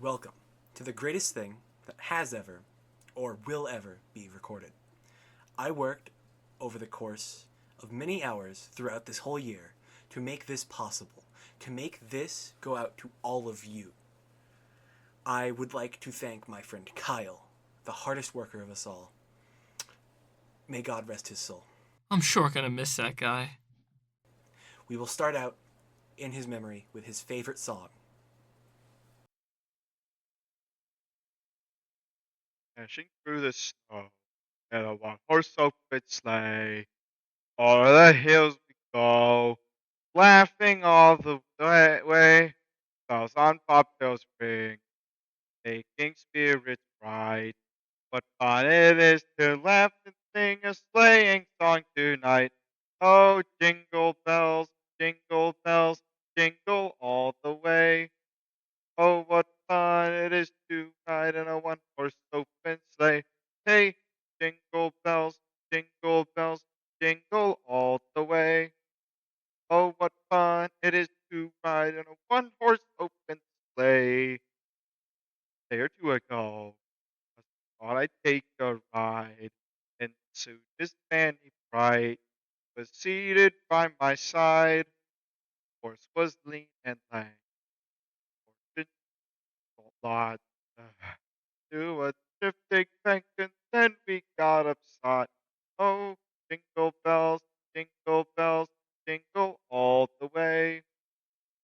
Welcome to the greatest thing that has ever or will ever be recorded. I worked over the course of many hours throughout this whole year to make this possible, to make this go out to all of you. I would like to thank my friend Kyle, the hardest worker of us all. May God rest his soul. I'm sure gonna miss that guy. We will start out in his memory with his favorite song. Dashing through the snow in a one-horse open sleigh. O'er the hills we go, laughing all the way. Bells on bobtails ring, making spirits bright. What fun it is to laugh and sing a sleighing song tonight. Oh, jingle bells, jingle all the way. Oh, what fun it is to ride in a one-horse open sleigh. Hey, jingle bells, jingle all the way. Oh, what fun it is to ride in a one-horse open sleigh. Day or two ago, I thought I'd take a ride, and soon as Fanny Bright was seated by my side. Horse was lean and lank, horse lot. To a drifting bank, and then we got upside. Oh, jingle bells, jingle all the way.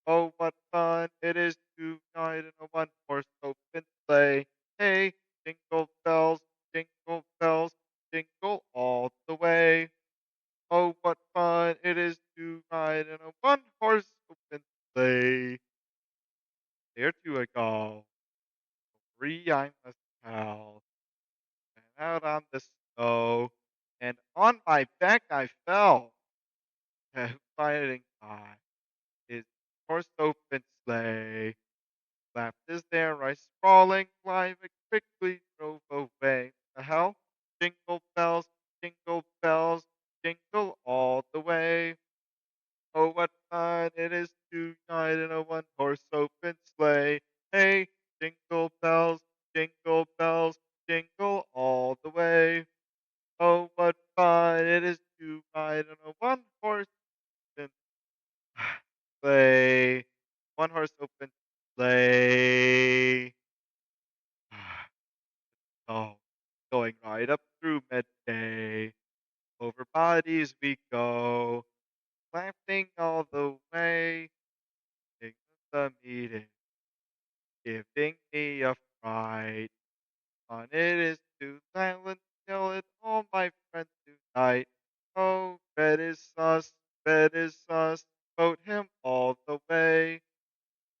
Oh, what fun it is to ride in a one-horse open sleigh. Hey, jingle bells, jingle all the way. Oh, what fun it is to ride in a one-horse open sleigh. There to a go, free I must tell. And out on the snow, and on my back I fell, fighting by his horse open sleigh. Laughed as there I sprawling live and quickly drove away. The hell? Jingle bells, jingle all the way. Oh, what fun it is to ride in a one-horse open sleigh. Hey, jingle bells, jingle all the way. Oh, what fun it is to ride on a one-horse open sleigh. One-horse open sleigh. Oh, going right up through midday. Over bodies we go, laughing all the way. Sing the meeting, giving me a fright. Fun it is to silence yell at all my friends tonight. Oh, red is sus, vote him all the way.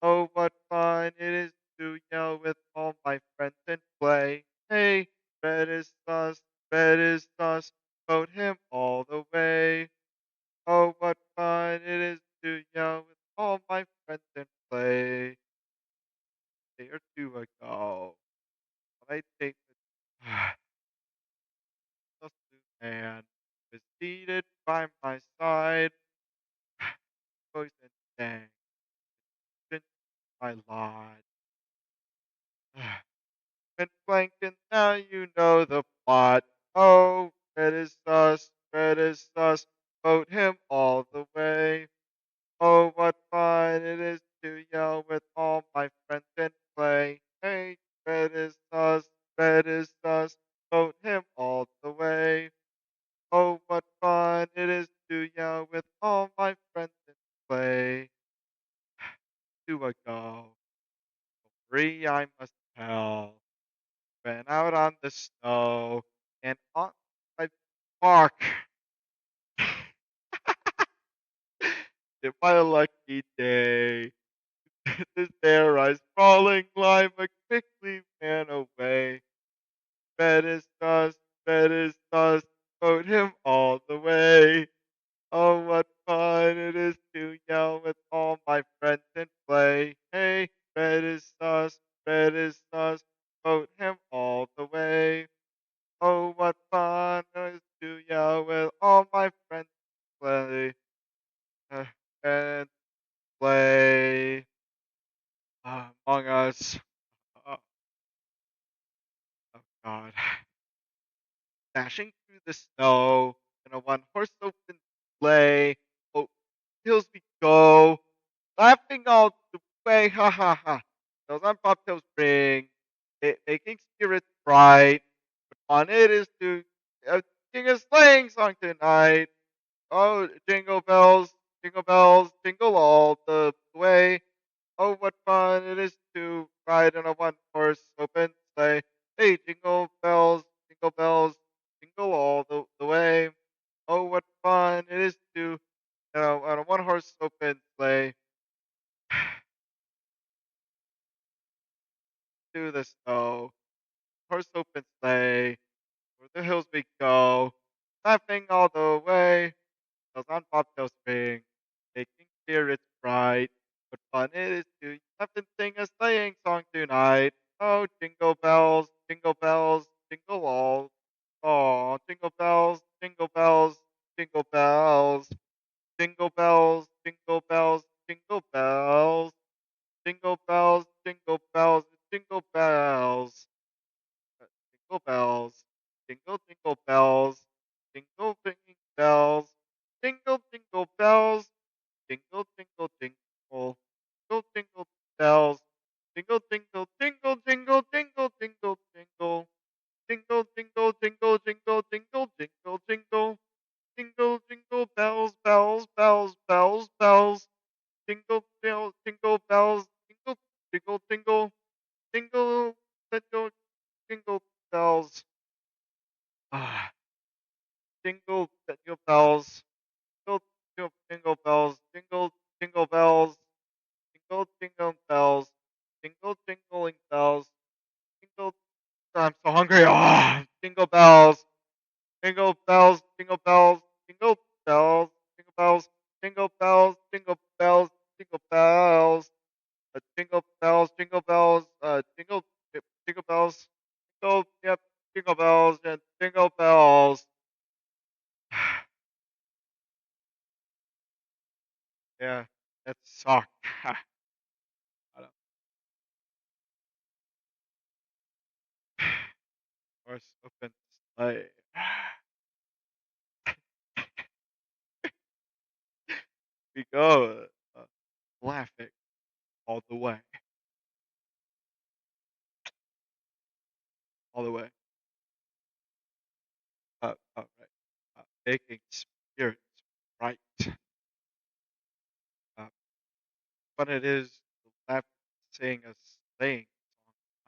Oh, what fun it is to yell with all my friends and play. Hey, red is sus, vote him all the way. Oh, what fun it is to yell with all my friends and play. Day or two ago, when I take the man was seated by my side, voice and sang, since my lot. And Blanket, now you know the plot. Oh, red is sus, vote him all the way. Oh, what fun it is to yell with all my friends and play. Hey, red is sus, vote him all the way. Oh, what fun it is to yell with all my friends and play. To a go, free I must tell. Been out on the snow and on my bark. In my lucky day, this bear I sprawling live, I quickly ran away. Red is dust, red is dust, vote him all the way. Oh, what fun it is to yell with all my friends and play. Hey, red is sus, vote him all the way. Oh, what fun it is to yell with all my friends and play. And play Among Us. God. Dashing through the snow in a one horse open sleigh. Oh, hills we go, laughing all the way. Ha ha ha. Those on bobtails ring, making spirits bright. What fun it is to sing a sleighing song tonight. Oh, jingle all the way. Oh, what fun it is to ride in a one-horse open sleigh. Hey, jingle bells, jingle all the way. Oh, what fun it is to, on a one-horse open sleigh. To the snow, horse open sleigh, over the hills we go, laughing all the way. Bells on bobtails ring, making spirits bright. What fun it is to have to sing a sleighing song tonight. Oh, jingle all. Oh, jingle bells, jingle bells, jingle bells, jingle bells, jingle bells, jingle bells, jingle bells, jingle bells, jingle bells, jingle bells, jingle ringing bells, jingle bells. Jingle, jingle, jingle. Jingle, jingle bells. Jingle, jingle, jingle, jingle, jingle, jingle, jingle. Jingle, jingle, jingle, jingle, jingle, jingle, jingle. Jingle, jingle bells, bells, bells, bells, bells. Jingle bells, jingle bells, jingle, jingle, jingle. Jingle, jingle, jingle bells. Ah, jingle bells. Jingle, jingle, jingle bells. Jingle, jingle bells. Jingle, jingle bells. Jingle, jingling bells. Jingle. I'm so hungry. Ah, jingle bells. Jingle bells. Jingle bells. Jingle bells. Jingle bells. Jingle bells. Jingle bells. Jingle bells. Jingle bells. Jingle bells. Jingle bells. Jingle. Yep. Jingle bells and jingle bells. Yeah, that sucked. I don't- Horse open sleigh. We go, laughing all the way, all the way. Right. Making spirits right. Fun it is to laugh, sing a sleighing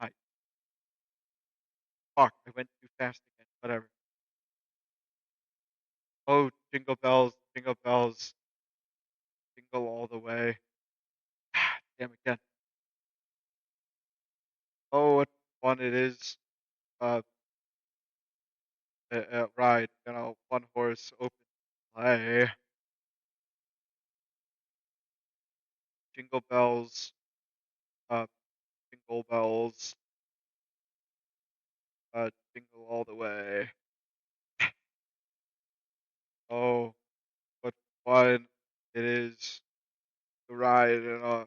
song tonight. Fuck, I went too fast again. Whatever. Oh, jingle bells, jingle all the way. Damn again. Oh, what fun it is. Uh, ride, one horse open sleigh. Jingle bells, uh, jingle bells, jingle all the way. Oh, what fun it is to ride in a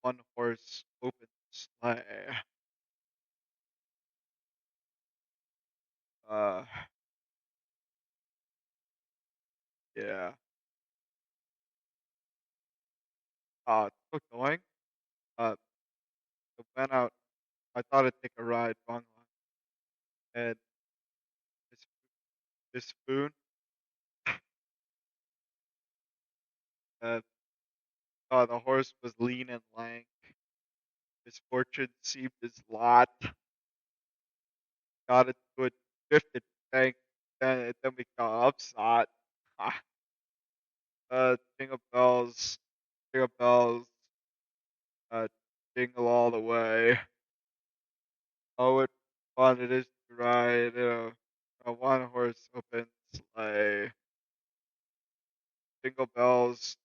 one horse open sleigh. Uh, yeah. It's still going. I went out. I thought I'd take a ride, wrong line, and this this spoon, uh, the horse was lean and lank. Misfortune seemed his lot. Got into a drifted bank, then we got upside. Ah, jingle bells, uh, jingle all the way. Oh, what fun it is to ride a one horse open sleigh. Jingle bells,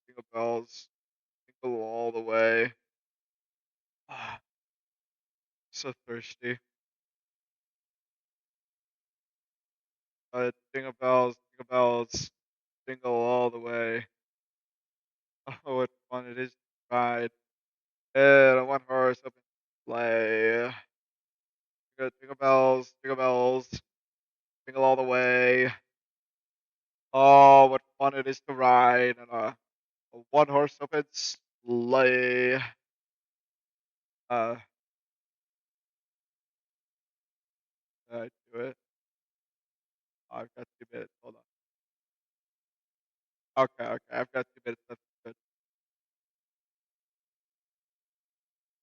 jingle all the way. Ah, so thirsty. Jingle bells, jingle all the way. Oh, what fun it is to ride in a one horse open sleigh. good. Jingle bells, jingle all the way. Oh, what fun it is to ride on a one-horse open sleigh. Uh, did I do it? Oh, I've got 2 minutes. Hold on. Okay, I've got 2 minutes. That's good.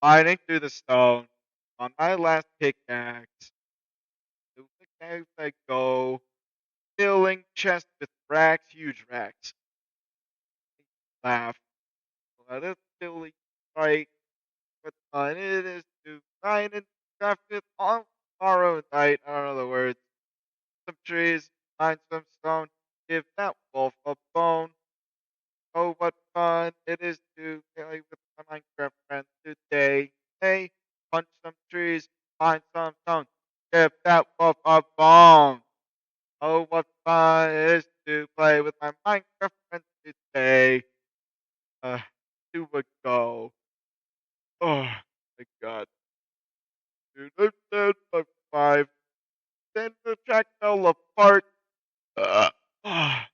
Mining through the stone on my last pickaxe. Through the caves I go, filling chests with racks, huge racks. Laugh. Let it silly fight. What fun it is to mine and craft it on tomorrow night. I don't know the words. Some trees, mine some stone. Give that wolf a bone. Oh, what fun it is to play with my Minecraft friends today. Hey, punch some trees, find some stone. Give that wolf a bone. Oh, what fun it is to play with my Minecraft friends today. Uh, 2 ago. Oh, my God. Dude, I'm dead by 5. Then the track fell apart. Uh, ah,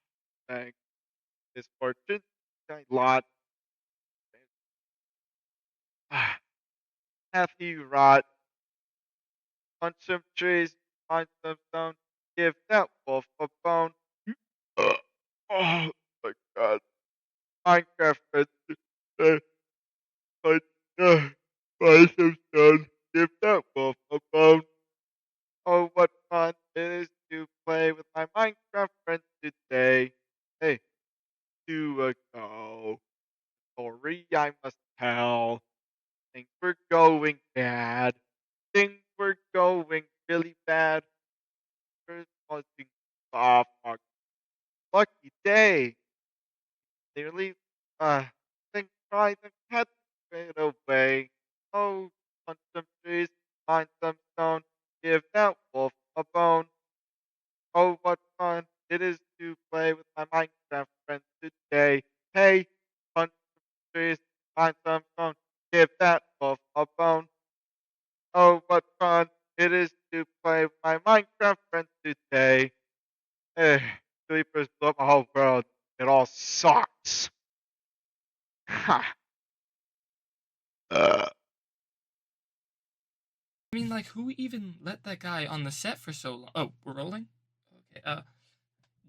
thanks. Misfortune. A lot. Ah, Matthew rot. Punch some trees, find some stone, give that wolf a bone. Uh, oh my God. Minecraft friends. Uh, find, uh, find some stone, give that wolf a bone. Oh, what fun it is to play with my Minecraft friends today. Hey, 2 ago. Story I must tell. Things were going bad. Things were going really bad. Christmas off on lucky day. Nearly think try the cat straight away. Oh, punch some trees, find some stone, give that wolf a bone. Oh, what fun it is to play with my Minecraft friends today. Hey, punch some trees, find some stone, give that wolf a bone. Oh, what fun it is to play with my Minecraft friends today. Eh, Sleepers blew up my whole world. It all sucks. Ha. Uh, I mean, like, who even let that guy on the set for so long? Oh, we're rolling? Okay,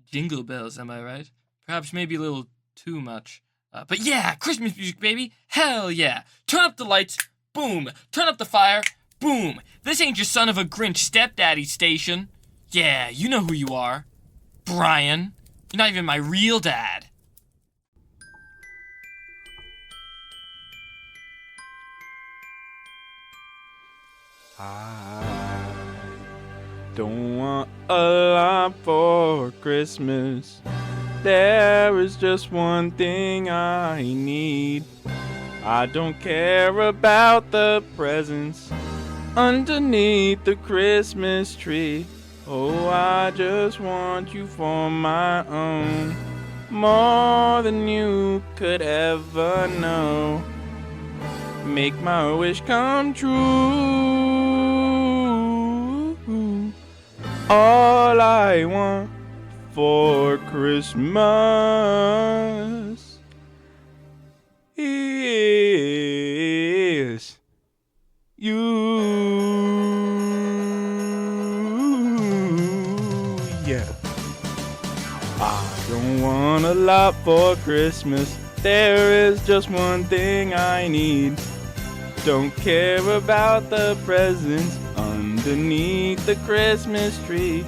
Jingle bells, am I right? Perhaps maybe a little too much. But yeah, Christmas music, baby! Hell yeah! Turn up the lights, boom! Turn up the fire, boom! This ain't your son of a Grinch stepdaddy station. Yeah, you know who you are. Brian. You're not even my real dad. I don't want a lot for Christmas. There is just one thing I need. I don't care about the presents underneath the Christmas tree. Oh, I just want you for my own, more than you could ever know. Make my wish come true. All I want for Christmas is you. Yeah. I don't want a lot for Christmas. There is just one thing I need. Don't care about the presents underneath the Christmas tree.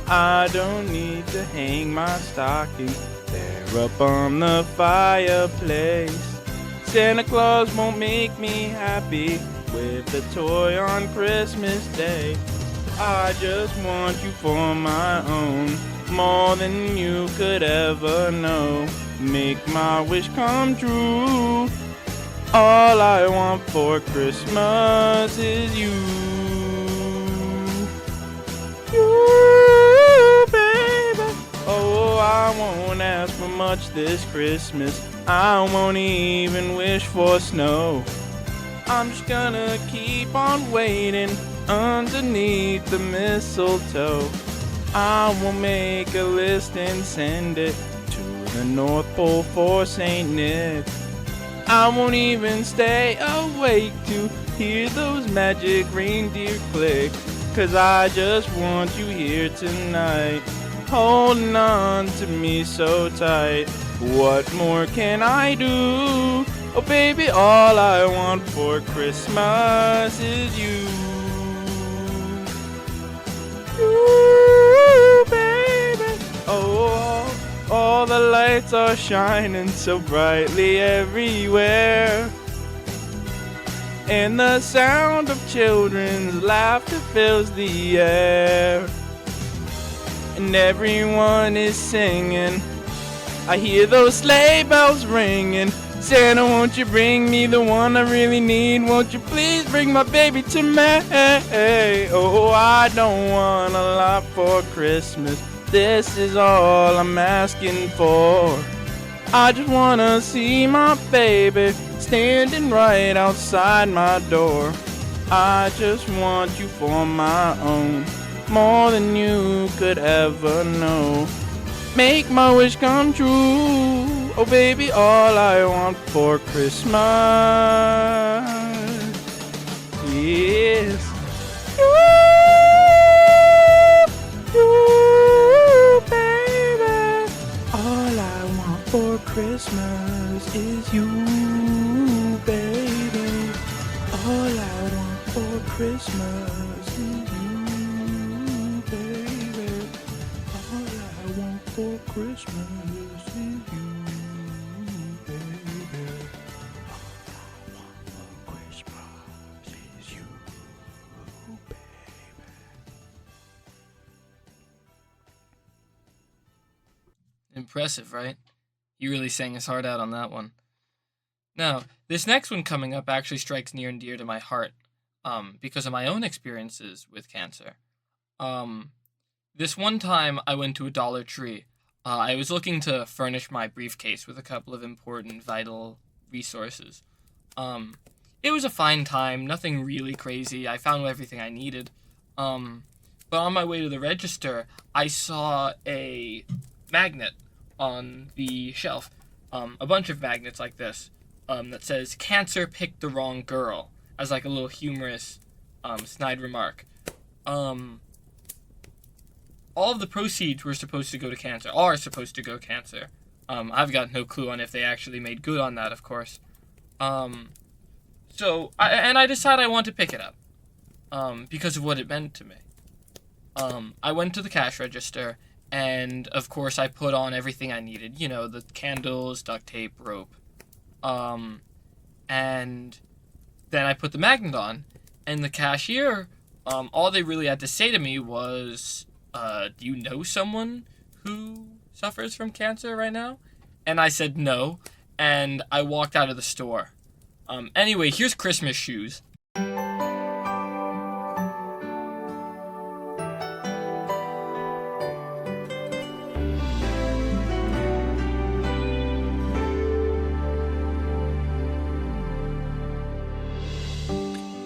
I don't need to hang my stocking. They're up on the fireplace. Santa Claus won't make me happy with a toy on Christmas Day. I just want you for my own, more than you could ever know. Make my wish come true. All I want for Christmas is you. You, baby. Oh, I won't ask for much this Christmas. I won't even wish for snow. I'm just gonna keep on waiting underneath the mistletoe. I will make a list and send it to the North Pole for St. Nick. I won't even stay awake to hear those magic reindeer click, 'cause I just want you here tonight, holding on to me so tight. What more can I do? Oh baby, all I want for Christmas is you. You, baby. Oh, all the lights are shining so brightly everywhere, and the sound of children's laughter fills the air, and everyone is singing. I hear those sleigh bells ringing. Santa, won't you bring me the one I really need? Won't you please bring my baby to me? Oh, I don't want a lot for Christmas. This is all I'm asking for. I just wanna see my baby standing right outside my door. I just want you for my own, more than you could ever know. Make my wish come true. Oh baby, all I want for Christmas is you, baby. All I want for Christmas is you, baby. All I want for Christmas is you, baby. All I want for Christmas is you. Impressive, right? He really sang his heart out on that one. Now, this next one coming up actually strikes near and dear to my heart, because of my own experiences with cancer. This one time I went to a Dollar Tree. I was looking to furnish my briefcase with a couple of important, vital resources. It was a fine time, nothing really crazy. I found everything I needed. But on my way to the register, I saw a magnet on the shelf. A bunch of magnets like this, that says, "Cancer picked the wrong girl," as like a little humorous, snide remark. All of the proceeds were supposed to go to cancer, are supposed to go cancer. I've got no clue on if they actually made good on that, of course. So I decided I want to pick it up, because of what it meant to me. I went to the cash register, and of course I put on everything I needed. You know, the candles, duct tape, rope. And then I put the magnet on, and the cashier, all they really had to say to me was, do you know someone who suffers from cancer right now? And I said no, and I walked out of the store. Anyway, here's Christmas shoes.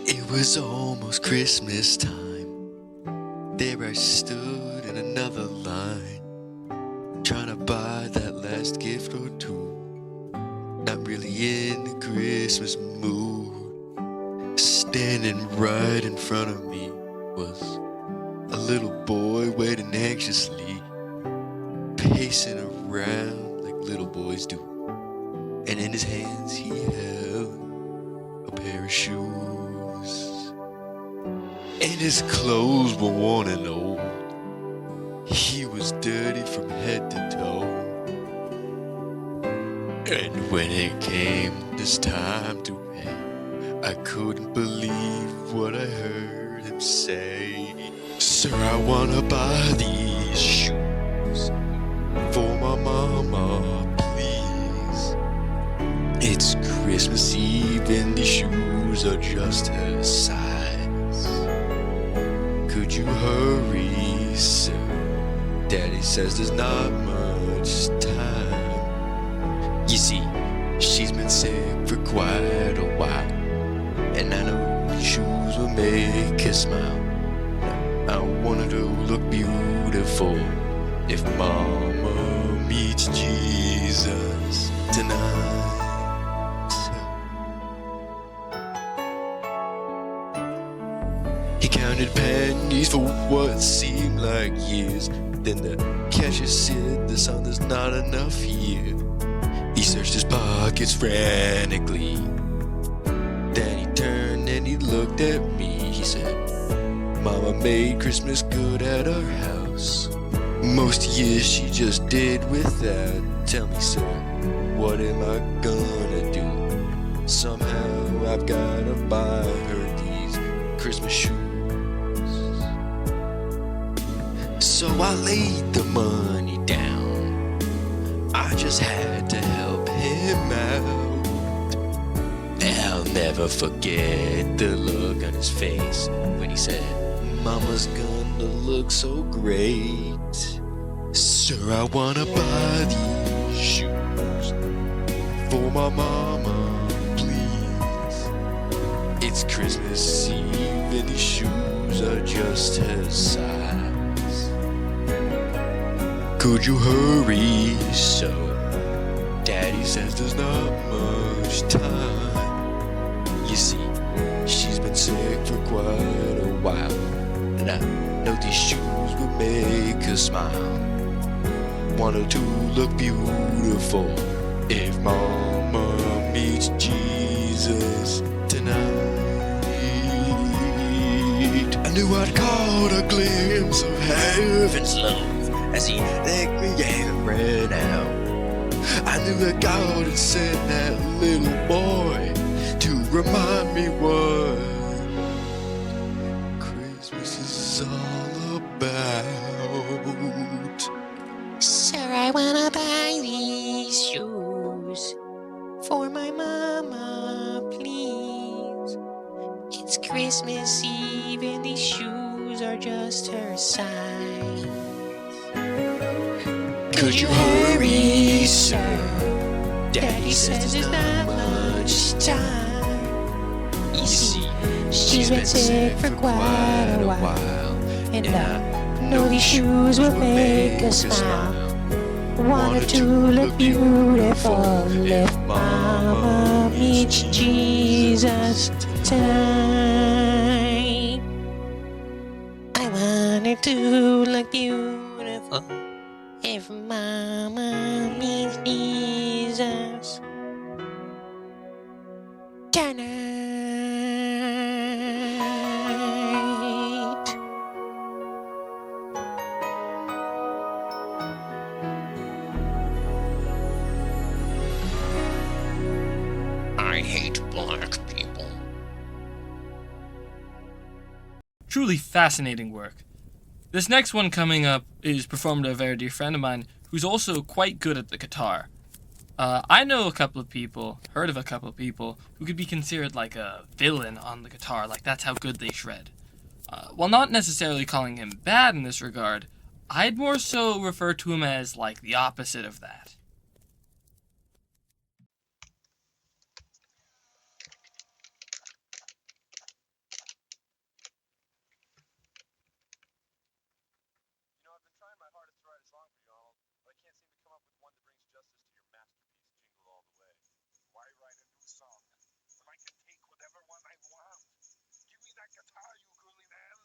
It was almost Christmas time. There I stood in another line, trying to buy that last gift or two. Not really in the Christmas mood. Standing right in front of me was a little boy waiting anxiously, pacing around like little boys do. And in his hands he held a pair of shoes. And his clothes were worn and old. He was dirty from head to toe. And when it came this time to pay, I couldn't believe what I heard him say. "Sir, I wanna buy these shoes for my mama, please. It's Christmas Eve and these shoes are just her size. Could you hurry, sir? Daddy says there's not much time. You see, she's been sick for quite a while, and I know shoes will make her smile. I want her to look beautiful. If Mama meets Jesus tonight. He counted pennies for what seemed like years. Then the cashier said, "The son, there's not enough here." He searched his pockets frantically. Then he turned and he looked at me. He said, "Mama made Christmas good at our house. Most years she just did without. Tell me, sir, what am I gonna do? Somehow I've gotta buy her these Christmas shoes." So I laid the money down. I just had to help him out. I'll never forget the look on his face when he said, "Mama's gonna look so great. Sir, I wanna buy these shoes for my mama, please. It's Christmas Eve and these shoes are just her size. Could you hurry, sir? Daddy says there's not much time. You see, she's been sick for quite a while, and I know these shoes will make her smile. Want her to look beautiful if Mama meets Jesus tonight." I knew I'd caught a glimpse of heaven's love as he let me and ran out. I knew that God had sent that little boy to remind me what Christmas is all about. Sir, I wanna buy these shoes for my mama, please. It's Christmas Eve and these shoes are just her size. Could you hurry, sir? Daddy says there's not much time. You see, she's been sick for quite a while, and I know these shoes will make her smile. Want her to look beautiful if Mama meets Jesus tonight. I want her to look beautiful if Mama meets Jesus tonight. I hate black people. Truly fascinating work. This next one coming up is performed by a very dear friend of mine who's also quite good at the guitar. I know a couple of people, heard of a couple of people, who could be considered like a villain on the guitar, like that's how good they shred. While not necessarily calling him bad in this regard, I'd more so refer to him as like the opposite of that. I've been trying my hardest to write a song for you, Arnold, but I can't seem to come up with one that brings justice to your masterpiece, Jingle All the Way. Why write a new song when I can take whatever one I want? Give me that guitar, you curly man!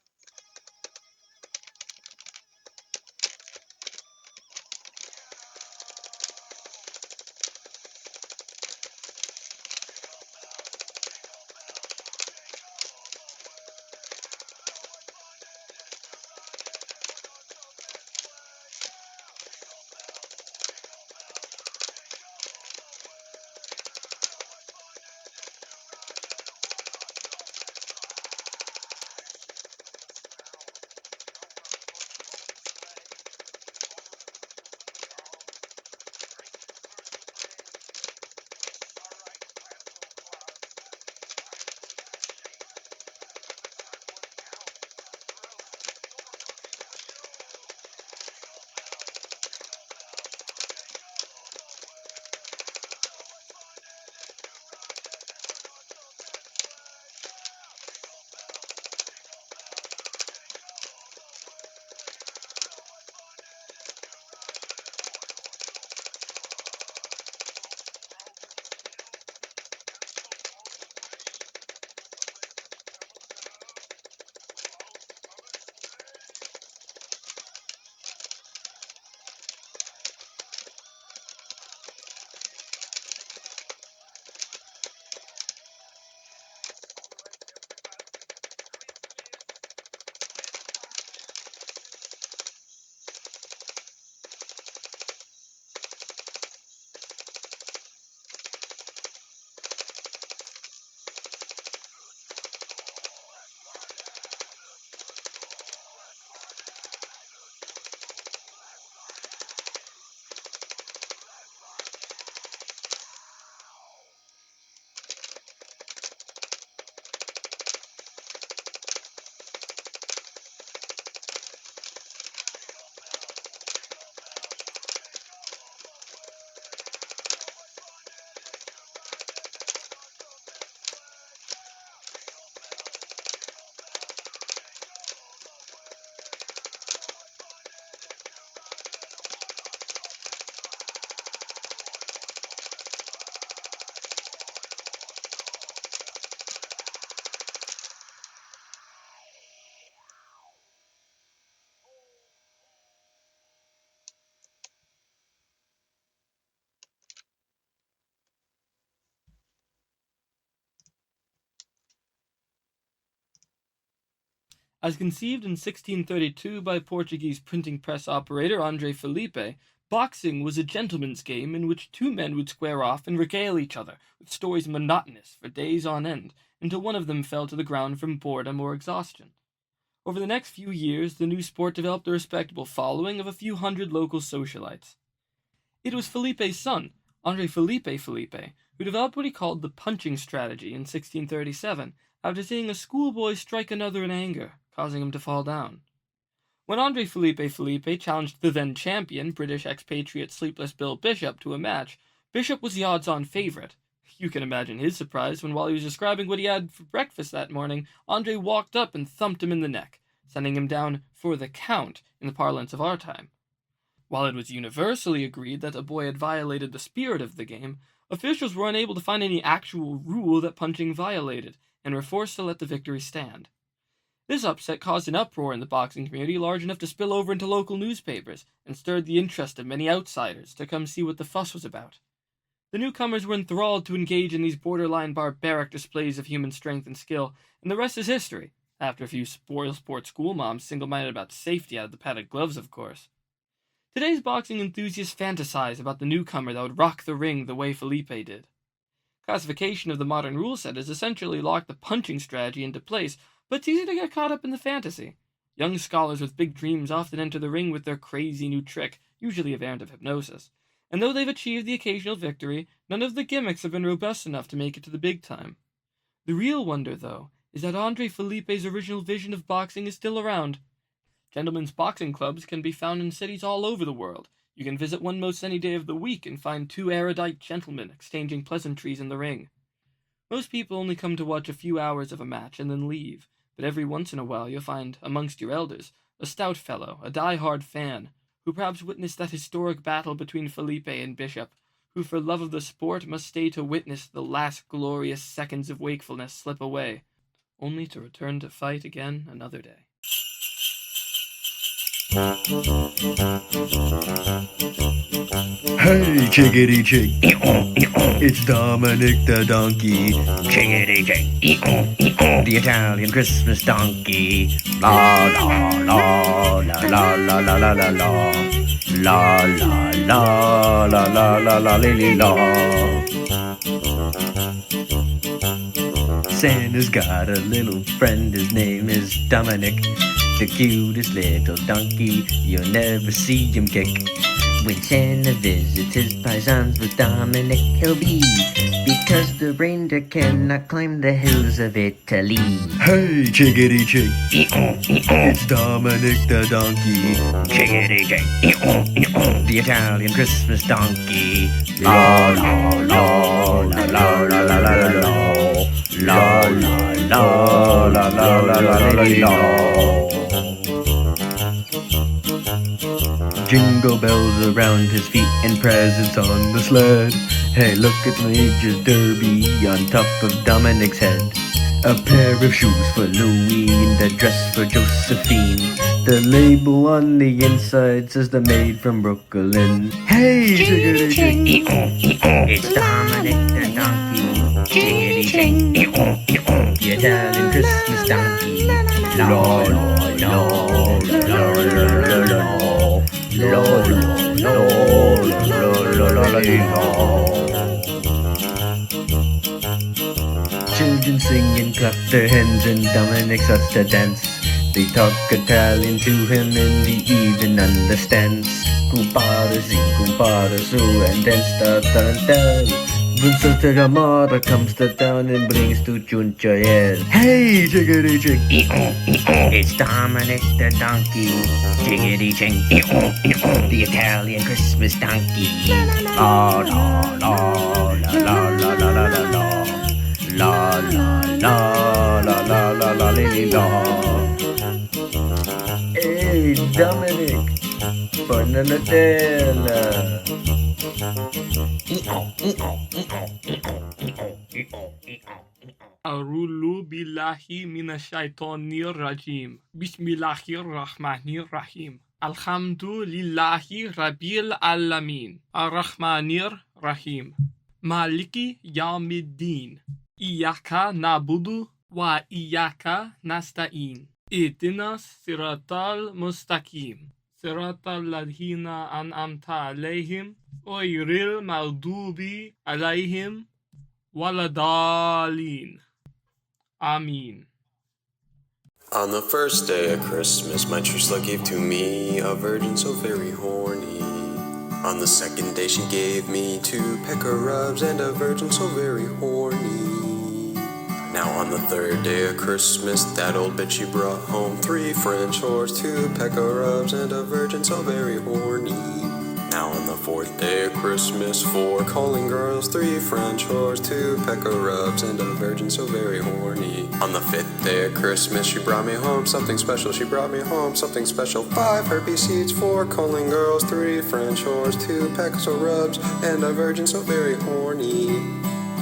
As conceived in 1632 by Portuguese printing press operator André Felipe, boxing was a gentleman's game in which two men would square off and regale each other with stories monotonous for days on end, until one of them fell to the ground from boredom or exhaustion. Over the next few years, the new sport developed a respectable following of a few hundred local socialites. It was Felipe's son, André Felipe, who developed what he called the punching strategy in 1637, after seeing a schoolboy strike another in anger, causing him to fall down. When André Felipe challenged the then champion, British expatriate Sleepless Bill Bishop, to a match, Bishop was the odds-on favorite. You can imagine his surprise when, while he was describing what he had for breakfast that morning, André walked up and thumped him in the neck, sending him down for the count in the parlance of our time. While it was universally agreed that the boy had violated the spirit of the game, officials were unable to find any actual rule that punching violated, and were forced to let the victory stand. This upset caused an uproar in the boxing community large enough to spill over into local newspapers, and stirred the interest of many outsiders to come see what the fuss was about. The newcomers were enthralled to engage in these borderline barbaric displays of human strength and skill, and the rest is history, after a few spoil sport schoolmoms single-minded about safety out of the padded gloves, of course. Today's boxing enthusiasts fantasize about the newcomer that would rock the ring the way Felipe did. Classification of the modern rule set has essentially locked the punching strategy into place, but it's easy to get caught up in the fantasy. Young scholars with big dreams often enter the ring with their crazy new trick, usually a variant of hypnosis. And though they've achieved the occasional victory, none of the gimmicks have been robust enough to make it to the big time. The real wonder, though, is that André Felipe's original vision of boxing is still around. Gentlemen's boxing clubs can be found in cities all over the world. You can visit one most any day of the week and find two erudite gentlemen exchanging pleasantries in the ring. Most people only come to watch a few hours of a match and then leave, but every once in a while you'll find, amongst your elders, a stout fellow, a die-hard fan, who perhaps witnessed that historic battle between Felipe and Bishop, who for love of the sport must stay to witness the last glorious seconds of wakefulness slip away, only to return to fight again another day. Hey, chickadee chick. It's Dominic the donkey. Chickadee chick. The Italian Christmas donkey. La la la la la la la la la la. La la la la la la la lily la. Santa's got a little friend, his name is Dominic. The cutest little donkey, you'll never see him kick. When Santa visits his paisans with Dominic he'll be, because the reindeer cannot climb the hills of Italy. Hey, chickadee chick. It's Dominic the donkey. Chickadee chick. The Italian Christmas donkey. La la la la la la la la la la. La la la la la la la la la. Jingle bells around his feet and presents on the sled. Hey, look at Major's derby on top of Dominic's head. A pair of shoes for Louis and a dress for Josephine. The label on the inside says they're made from Brooklyn. Hey, chickadee chick. It's Dominic the donkey. Chickadee chick. The Italian Christmas donkey. La la la la la la la la. La la la la la la. Children sing and clap their hands and Dominic starts to dance. They talk Italian to him and he even understands. Compare si, compare su, and then start tarantella. When Sister Gamara comes to town and brings to Chunchayel. Hey, chickadee chick. It's Dominic the donkey. Chickadee chick. The Italian Christmas donkey. La la la la la la la la la la. La la la la la la la la. Hey, Dominic. Bananatella. Arulu billahi minash shaitanir rajim. Bismillahir rahmanir rahim. Alhamdulillahi rabbil alamin. Ar-Rahmanir Rahim. Maliki yawmiddin. Iyaka nabudu wa iyaka nasta'in. اهدنا الصراط المستقيم صراط الذين أنعمت عليهم غير المغضوب عليهم ولا الضالين. Amen. On the first day of Christmas, my true love gave to me a virgin so very horny. On the second day, she gave me 2 pecker rubs and a virgin so very horny. Now on the third day of Christmas, that old bitch she brought home 3 French whores, 2 pecker rubs, and a virgin so very horny. Now on the fourth day of Christmas, 4 calling girls, 3 French whores, 2 pecker rubs, and a virgin so very horny. On the fifth day of Christmas, she brought me home something special. She brought me home something special. 5 herpes seeds, 4 calling girls, 3 French whores, 2 pecker rubs, and a virgin so very horny.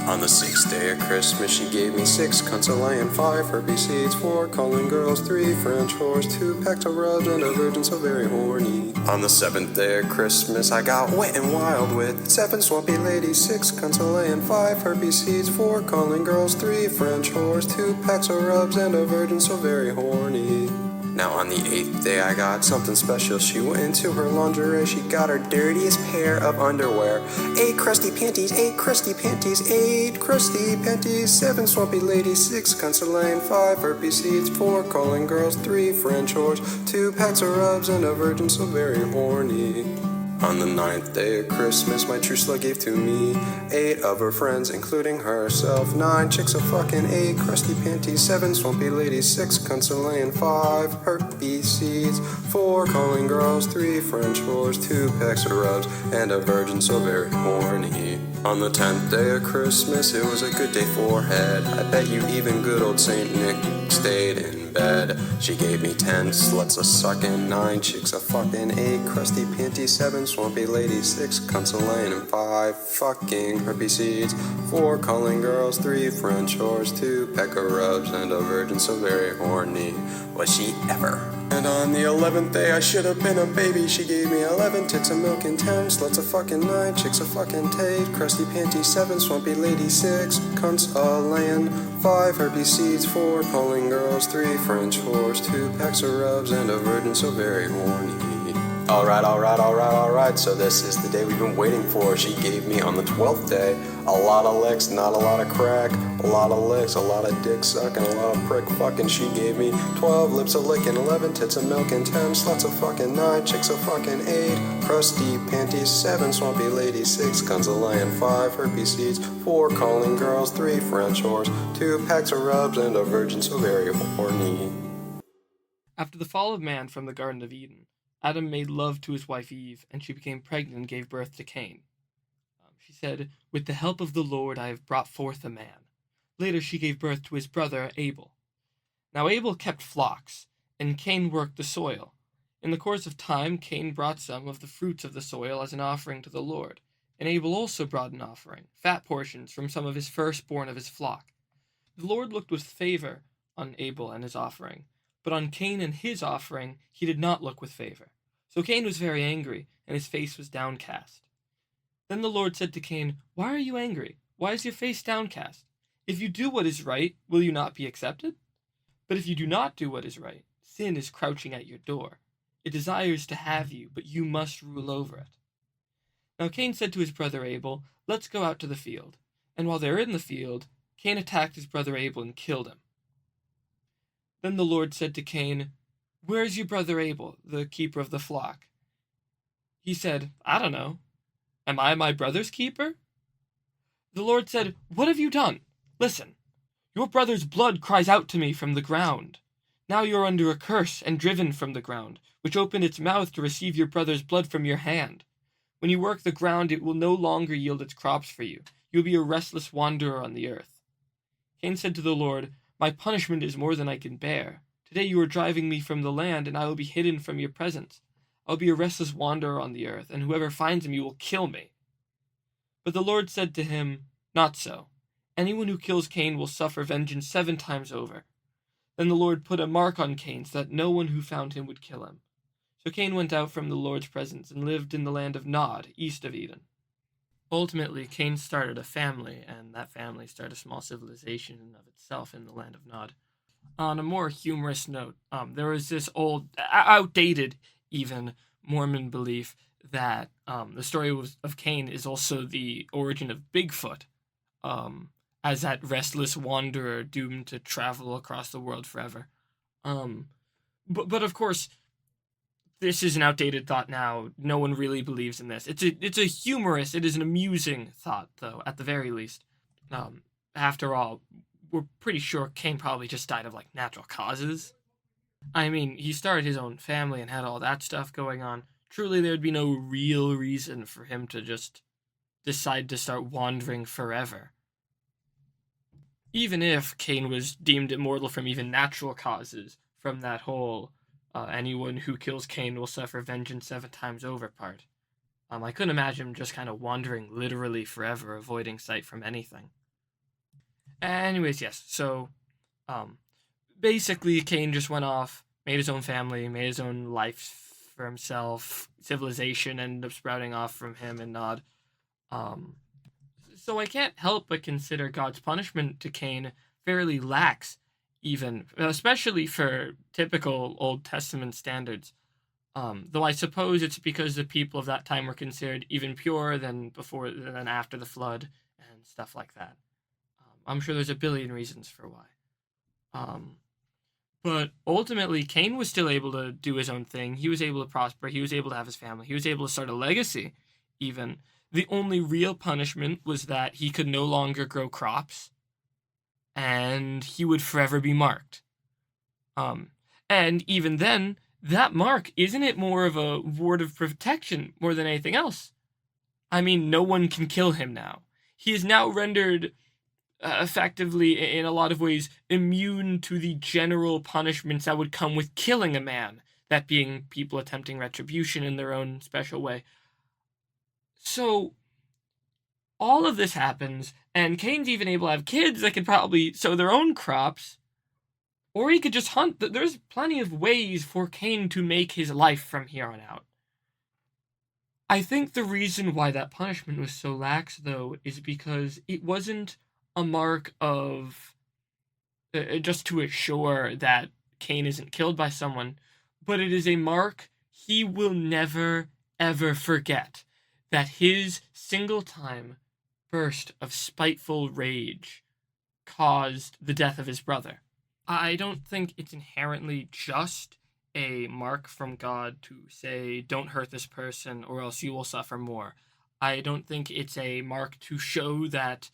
On the sixth day of Christmas, she gave me 6 cunts a laying, 5 herpes seeds, 4 calling girls, 3 French whores, 2 packs of rubs, and a virgin so very horny. On the seventh day of Christmas, I got wet and wild with 7 swampy ladies, 6 cunts a laying, 5 herpes seeds, 4 calling girls, 3 French whores, 2 packs of rubs, and a virgin so very horny. Now on the 8th day I got something special. She went into her lingerie, she got her dirtiest pair of underwear. 8 crusty panties, 8 crusty panties, 8 crusty panties, 7 swampy ladies, 6 cunts a laying, 5 herpes seeds, 4 calling girls, 3 French whores, 2 packs of rubs, and a virgin so very horny. On the 9th day of Christmas, my true slut gave to me 8 of her friends, including herself. 9 chicks a fucking, 8 crusty panties, 7 swampy ladies, 6 cunts a laying, 5 herpes seeds, 4 calling girls, 3 French whores, 2 packs of rubs, and a virgin so very horny. On the 10th day of Christmas, it was a good day for head. I bet you even good old Saint Nick stayed in bed. She gave me 10 sluts a sucking, 9 chicks a fucking, 8 crusty panties, 7 swampy ladies, 6 cunts a laying, and 5 fucking herpes seeds, 4 calling girls, 3 French whores, 2 pecker rubs, and a virgin so very horny. Was she ever? And on the 11th day I should have been a baby. She gave me 11 tits of milk and 10 sluts a fucking, 9 chicks a fucking, 8 crusty panties, 7 swampy ladies, 6 cunts a laying, 5 herpes seeds, 4 calling girls, 3 French whores, 2 packs of rubs, and a virgin so very horny. Alright, so this is the day we've been waiting for. She gave me on the 12th day a lot of licks, not a lot of crack, a lot of licks, a lot of dick sucking, a lot of prick fucking. She gave me 12 lips of licking, 11 tits of milk, and 10 sluts of fucking, 9 chicks of fucking, 8 crusty panties, 7 swampy ladies, 6 cunts a laying, 5 herpes seeds, 4 calling girls, 3 French whores, 2 packs of rubs, and a virgin so very horny. After the fall of man from the Garden of Eden, Adam made love to his wife Eve, and she became pregnant and gave birth to Cain. She said, "With the help of the Lord I have brought forth a man." Later she gave birth to his brother Abel. Now Abel kept flocks, and Cain worked the soil. In the course of time, Cain brought some of the fruits of the soil as an offering to the Lord, and Abel also brought an offering, fat portions from some of his firstborn of his flock. The Lord looked with favor on Abel and his offering, but on Cain and his offering he did not look with favor. So Cain was very angry, and his face was downcast. Then the Lord said to Cain, "Why are you angry? Why is your face downcast? If you do what is right, will you not be accepted? But if you do not do what is right, sin is crouching at your door. It desires to have you, but you must rule over it." Now Cain said to his brother Abel, "Let's go out to the field." And while they were in the field, Cain attacked his brother Abel and killed him. Then the Lord said to Cain, "Where is your brother Abel, the keeper of the flock?" He said, "I don't know. Am I my brother's keeper?" The Lord said, "What have you done? Listen, your brother's blood cries out to me from the ground. Now you are under a curse and driven from the ground, which opened its mouth to receive your brother's blood from your hand. When you work the ground, it will no longer yield its crops for you. You will be a restless wanderer on the earth." Cain said to the Lord, "My punishment is more than I can bear. Today you are driving me from the land, and I will be hidden from your presence. I will be a restless wanderer on the earth, and whoever finds me will kill me." But the Lord said to him, "Not so. Anyone who kills Cain will suffer vengeance 7 times over." Then the Lord put a mark on Cain so that no one who found him would kill him. So Cain went out from the Lord's presence and lived in the land of Nod, east of Eden. Ultimately, Cain started a family, and that family started a small civilization of itself in the land of Nod. On a more humorous note, there was this old, outdated even, Mormon belief that the story of Cain is also the origin of Bigfoot, um, as that restless wanderer doomed to travel across the world forever. Um, but of course, this is an outdated thought now. No one really believes in this. It's a humorous, it is an amusing thought, though, at the very least. Um, After all, we're pretty sure Cain probably just died of like natural causes. I mean, he started his own family and had all that stuff going on. Truly, there'd be no real reason for him to just decide to start wandering forever. Even if Cain was deemed immortal from even natural causes, from that whole anyone who kills Cain will suffer vengeance 7 times over part. I couldn't imagine him just kind of wandering literally forever, avoiding sight from anything. Anyways, yes, so basically Cain just went off, made his own family, made his own life for himself. Civilization ended up sprouting off from him and Nod. So I can't help but consider God's punishment to Cain fairly lax, even, especially for typical Old Testament standards. Though I suppose it's because the people of that time were considered even purer than before than after the flood and stuff like that. I'm sure there's a billion reasons for why. But ultimately, Cain was still able to do his own thing. He was able to prosper. He was able to have his family. He was able to start a legacy, even. The only real punishment was that he could no longer grow crops, and he would forever be marked. And even then, that mark, isn't it more of a ward of protection more than anything else? I mean, no one can kill him now. He is now rendered effectively, in a lot of ways, immune to the general punishments that would come with killing a man, that being people attempting retribution in their own special way. So, all of this happens, and Cain's even able to have kids that could probably sow their own crops, or he could just hunt. There's plenty of ways for Cain to make his life from here on out. I think the reason why that punishment was so lax, though, is because it wasn't a mark of just to assure that Cain isn't killed by someone, but it is a mark he will never, ever forget, that his single time burst of spiteful rage caused the death of his brother. I don't think it's inherently just a mark from God to say, don't hurt this person or else you will suffer more. I don't think it's a mark to show that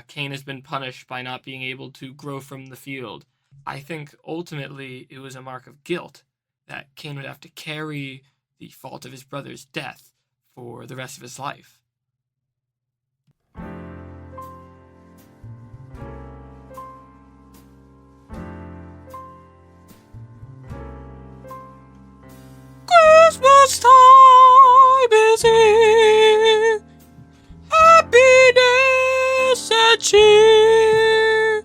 Cain has been punished by not being able to grow from the field. I think ultimately it was a mark of guilt, that Cain would have to carry the fault of his brother's death for the rest of his life. Christmas time is here, happiness and cheer,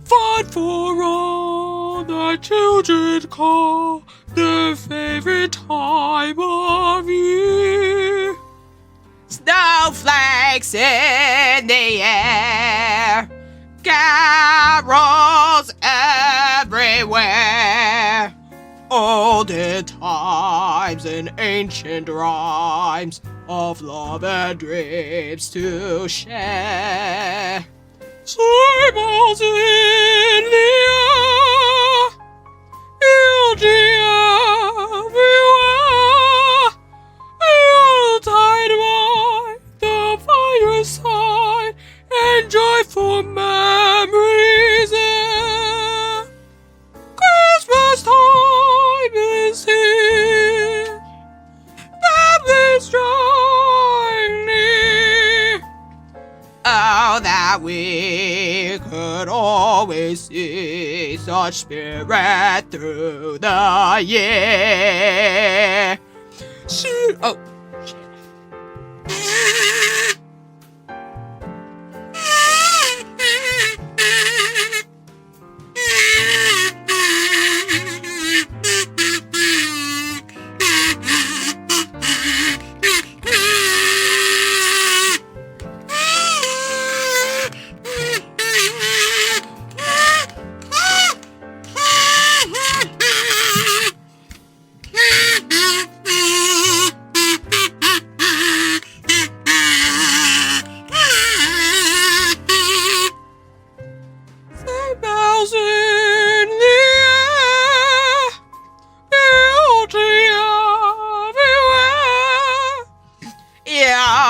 fun for all the children call their favorite time of year. Snowflakes in the air, carols everywhere, olden times and ancient rhymes of love and dreams to share. Sleigh bells in the air, eulogy everywhere, Yuletide by the fireside, and joyful memories there. Christmas time is here, families drawing near. Oh, that we could always see such spirit through the year. Shit. Oh, shit.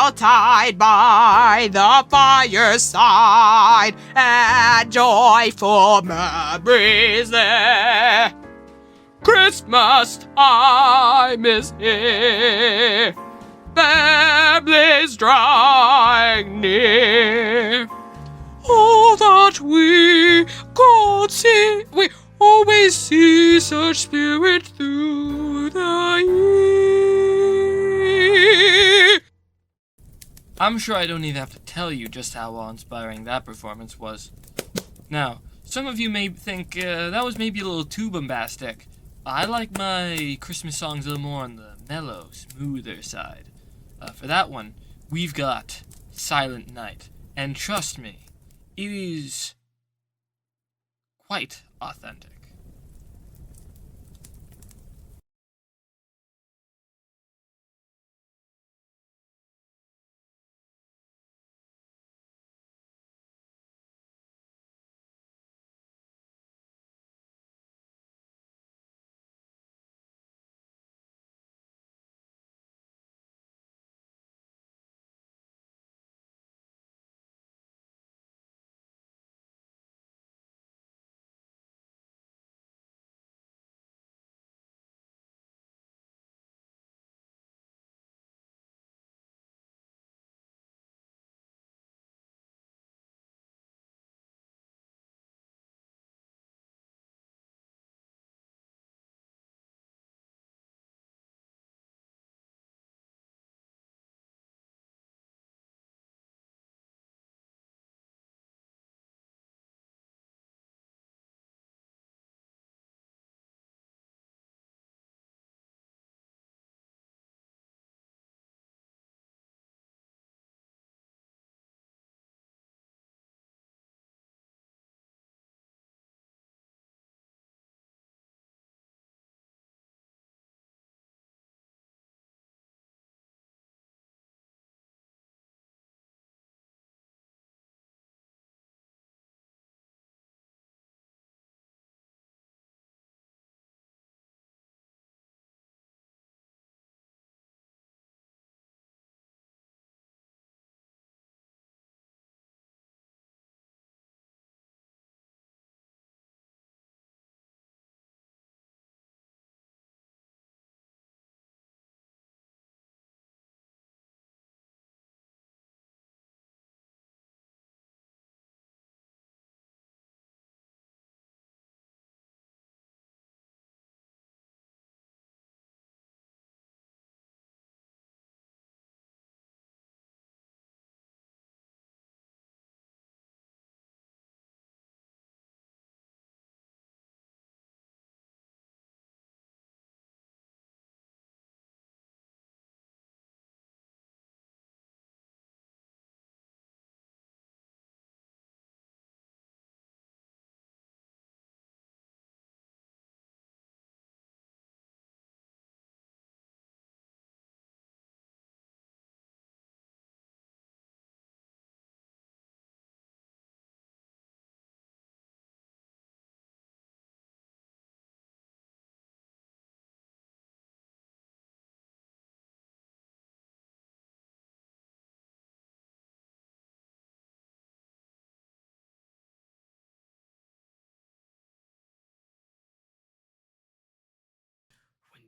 Yuletide by the fireside, and joyful memories there. Christmas time is here, families drawing near. Oh, that we could see, we always see such spirit through the year. I'm sure I don't even have to tell you just how awe-inspiring that performance was. Now, some of you may think that was maybe a little too bombastic. I like my Christmas songs a little more on the mellow, smoother side. For that one, we've got Silent Night. And trust me, it is quite authentic.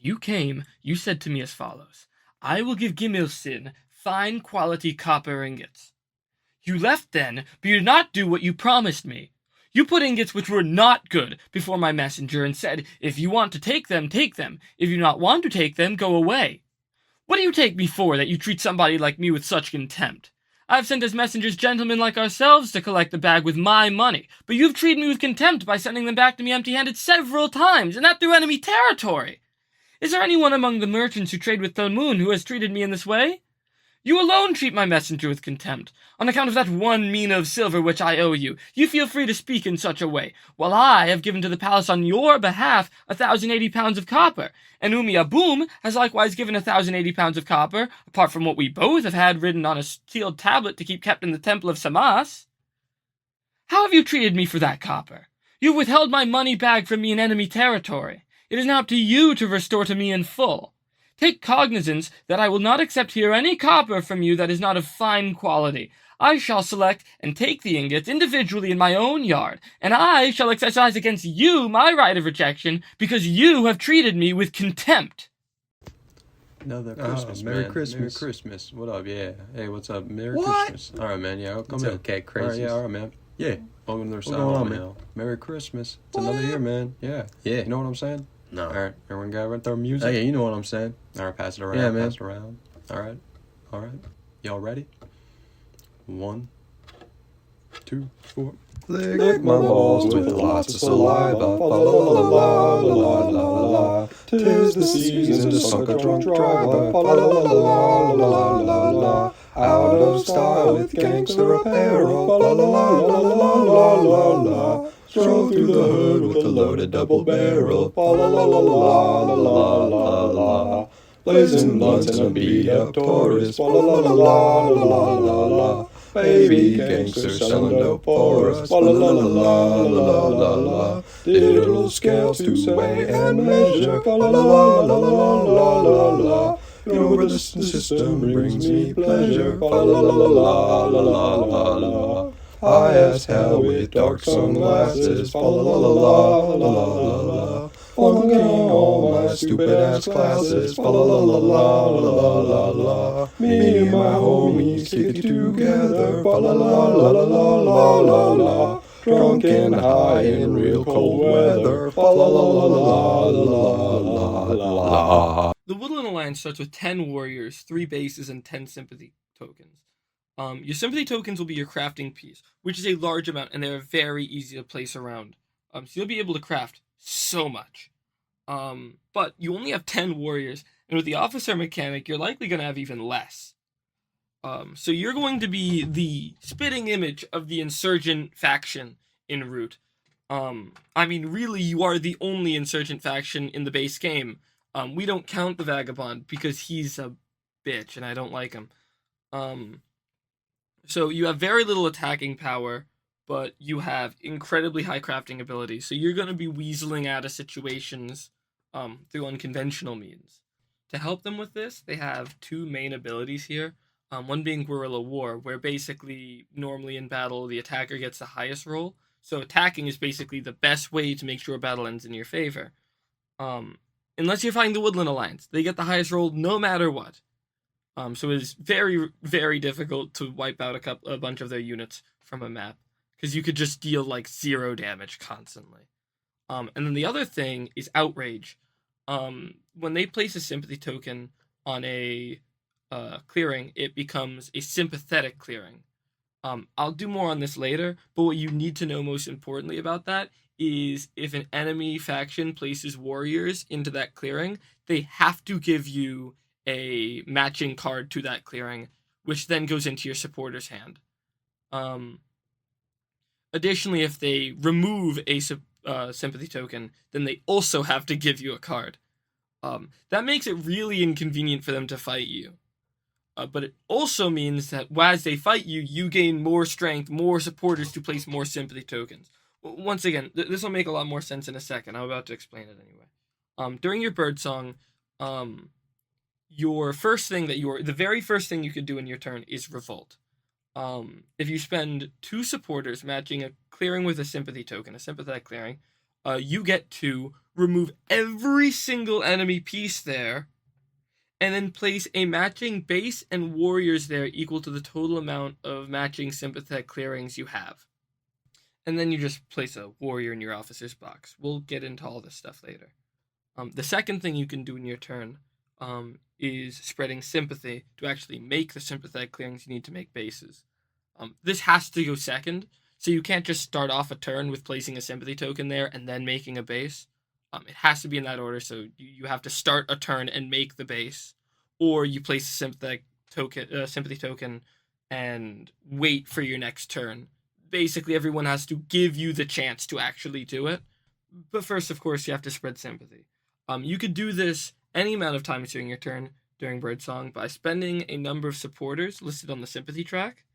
You came, you said to me as follows: I will give Gimilsin fine quality copper ingots. You left then, but you did not do what you promised me. You put ingots which were not good before my messenger and said, if you want to take them, take them. If you do not want to take them, go away. What do you take me for that you treat somebody like me with such contempt? I have sent as messengers gentlemen like ourselves to collect the bag with my money, but you have treated me with contempt by sending them back to me empty-handed several times, and that through enemy territory. Is there anyone among the merchants who trade with Thalmoon who has treated me in this way? You alone treat my messenger with contempt. On account of that 1 mina of silver which I owe you, you feel free to speak in such a way, while I have given to the palace on your behalf 1,080 pounds of copper, and Umi Aboom has likewise given 1,080 pounds of copper, apart from what we both have had written on a sealed tablet to keep kept in the temple of Samas. How have you treated me for that copper? You have withheld my money bag from me in enemy territory. It is now up to you to restore to me in full. Take cognizance that I will not accept here any copper from you that is not of fine quality. I shall select and take the ingots individually in my own yard, and I shall exercise against you my right of rejection, because you have treated me with contempt. Another Christmas, Merry man. Christmas. Merry Christmas. What up? Yeah. Hey, what's up? Merry What? Christmas. All right, man. Yeah, I'll come It's in. okay, crazy. All right, yeah, all right, man. Yeah. Welcome to the What's South, going on, man. man? Merry Christmas. It's another year, man. Yeah. Yeah. You know what I'm saying? No. All right. Everyone got right there music? Oh, yeah, you know what I'm saying. All right, pass it around. Yeah, man. Pass it around. All right. All right. Y'all ready? 1, 2, 4. Lick my balls with lots of saliva. Fa la la la la la la la. 'Tis the season to suck a drunk driver. Fa la la la la la la la. Out of style with gangster apparel. Fa la la la la la la la. Stroll through the hood with a loaded double barrel. Fa la la la la la la la. Blazing blunts and a beat up Taurus. Fa la la la la la la la. Baby gangsters selling dope for us. La la la la la la la. Digital scales to weigh and measure. La la la la la la la la. Over the system brings me pleasure. La la la la la la la la. High as hell with dark sunglasses. La la la la la la la. Flunking all my stupid ass classes. La la la la la la la. Me and my homies kick it together. La la la la la la la la. Drunk and high in real cold weather. La la la la la la la la. The Woodland Alliance starts with 10 warriors, 3 bases, and 10 sympathy tokens. Your sympathy tokens will be your crafting piece, which is a large amount, and they're very easy to place around. So you'll be able to craft so much. But you only have 10 warriors, and with the officer mechanic, you're likely going to have even less. So you're going to be the spitting image of the insurgent faction in Root. I mean, really, you are the only insurgent faction in the base game. We don't count the Vagabond because he's a bitch, and I don't like him. So you have very little attacking power, but you have incredibly high crafting ability. So you're going to be weaseling out of situations through unconventional means. To help them with this, they have 2 main abilities here. One being Guerrilla War, where basically, normally in battle, the attacker gets the highest roll. So attacking is basically the best way to make sure a battle ends in your favor. Unless you're fighting the Woodland Alliance. They get the highest roll no matter what. So it is very, very difficult to wipe out a bunch of their units from a map, because you could just deal like 0 damage constantly. And then the other thing is Outrage. When they place a sympathy token on a clearing, it becomes a sympathetic clearing. I'll do more on this later, but what you need to know most importantly about that is if an enemy faction places warriors into that clearing, they have to give you a matching card to that clearing, which then goes into your supporter's hand. Additionally, if they remove a sympathy token, then they also have to give you a card. That makes it really inconvenient for them to fight you. But it also means that as they fight you, you gain more strength, more supporters to place more sympathy tokens. Once again, this will make a lot more sense in a second. I'm about to explain it anyway. During your birdsong, the very first thing you could do in your turn is revolt. If you spend 2 supporters matching a clearing with a sympathy token, a sympathetic clearing, you get to remove every single enemy piece there, and then place a matching base and warriors there equal to the total amount of matching sympathetic clearings you have. And then you just place a warrior in your officer's box. We'll get into all this stuff later. The second thing you can do in your turn is spreading sympathy to actually make the sympathetic clearings you need to make bases. This has to go second, so you can't just start off a turn with placing a sympathy token there and then making a base. It has to be in that order, so you have to start a turn and make the base, or you place a sympathy token and wait for your next turn. Basically, everyone has to give you the chance to actually do it. But first, of course, you have to spread sympathy. You could do this any amount of times during your turn during Birdsong by spending a number of supporters listed on the sympathy track,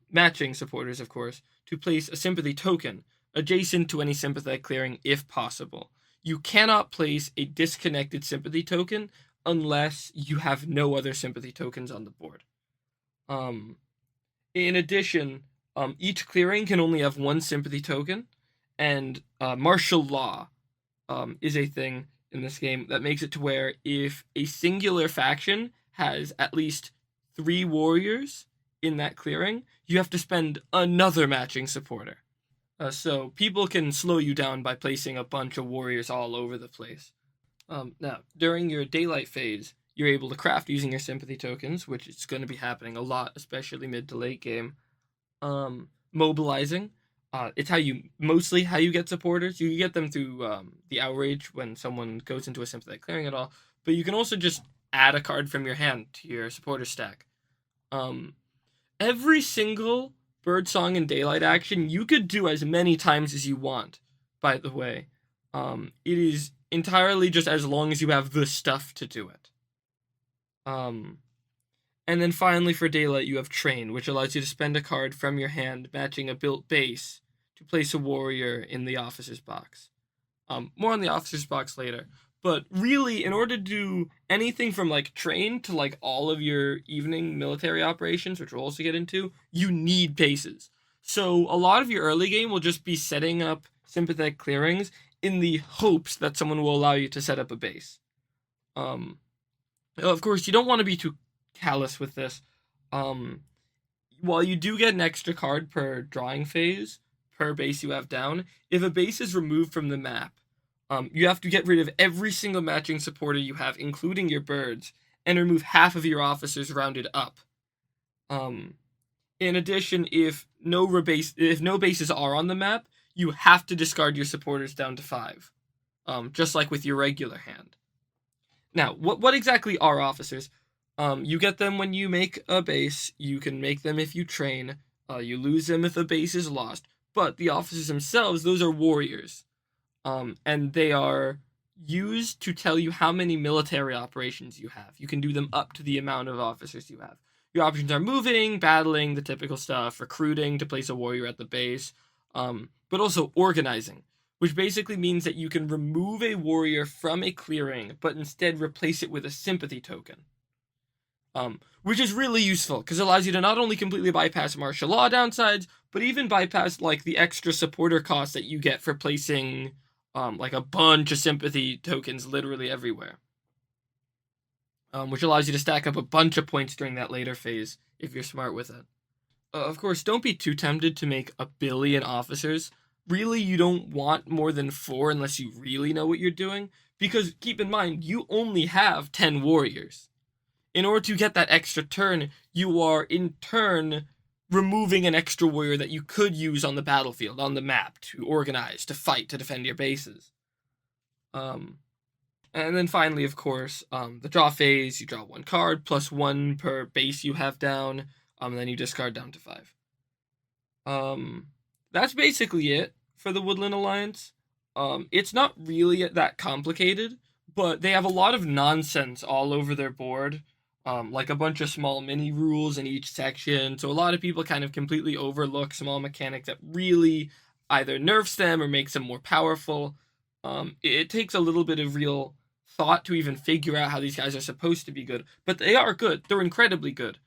matching supporters, of course, to place a sympathy token adjacent to any sympathetic clearing if possible. You cannot place a disconnected sympathy token unless you have no other sympathy tokens on the board. In addition, each clearing can only have one sympathy token, and martial law is a thing in this game that makes it to where if a singular faction has at least 3 warriors in that clearing, you have to spend another matching supporter. So people can slow you down by placing a bunch of warriors all over the place. Now, during your daylight phase, you're able to craft using your sympathy tokens, which is going to be happening a lot, especially mid to late game. Mobilizing. It's how you get supporters. You get them through the outrage when someone goes into a sympathetic clearing at all. But you can also just add a card from your hand to your supporter stack. Every single Birdsong and Daylight action you could do as many times as you want, by the way. It is entirely just as long as you have the stuff to do it. And then finally for Daylight you have Train, which allows you to spend a card from your hand matching a built base to place a warrior in the officer's box. More on the officer's box later. But really, in order to do anything from like Train to like all of your evening military operations, which we'll also get into, you need bases. So a lot of your early game will just be setting up sympathetic clearings in the hopes that someone will allow you to set up a base. Of course, you don't want to be too callous with this. While you do get an extra card per drawing phase, per base you have down, if a base is removed from the map, you have to get rid of every single matching supporter you have, including your birds, and remove half of your officers rounded up. In addition, if no bases are on the map, you have to discard your supporters down to 5, just like with your regular hand. Now, what exactly are officers? You get them when you make a base. You can make them if you train. You lose them if a base is lost. But the officers themselves, those are warriors. And they are used to tell you how many military operations you have. You can do them up to the amount of officers you have. Your options are moving, battling, the typical stuff, recruiting to place a warrior at the base, but also organizing, which basically means that you can remove a warrior from a clearing, but instead replace it with a sympathy token. Which is really useful, because it allows you to not only completely bypass martial law downsides, but even bypass like the extra supporter costs that you get for placing like a bunch of sympathy tokens literally everywhere. Which allows you to stack up a bunch of points during that later phase, if you're smart with it. Of course, don't be too tempted to make 1 billion officers. Really, you don't want more than 4 unless you really know what you're doing, because keep in mind, you only have 10 warriors. In order to get that extra turn, you are in turn removing an extra warrior that you could use on the battlefield, on the map, to organize, to fight, to defend your bases. And then finally, of course, the draw phase, you draw 1 card, plus 1 per base you have down, and then you discard down to 5. That's basically it for the Woodland Alliance. It's not really that complicated, but they have a lot of nonsense all over their board. Like a bunch of small mini rules in each section, so a lot of people kind of completely overlook small mechanics that really either nerfs them or makes them more powerful. It takes a little bit of real thought to even figure out how these guys are supposed to be good, but they are good. They're incredibly good.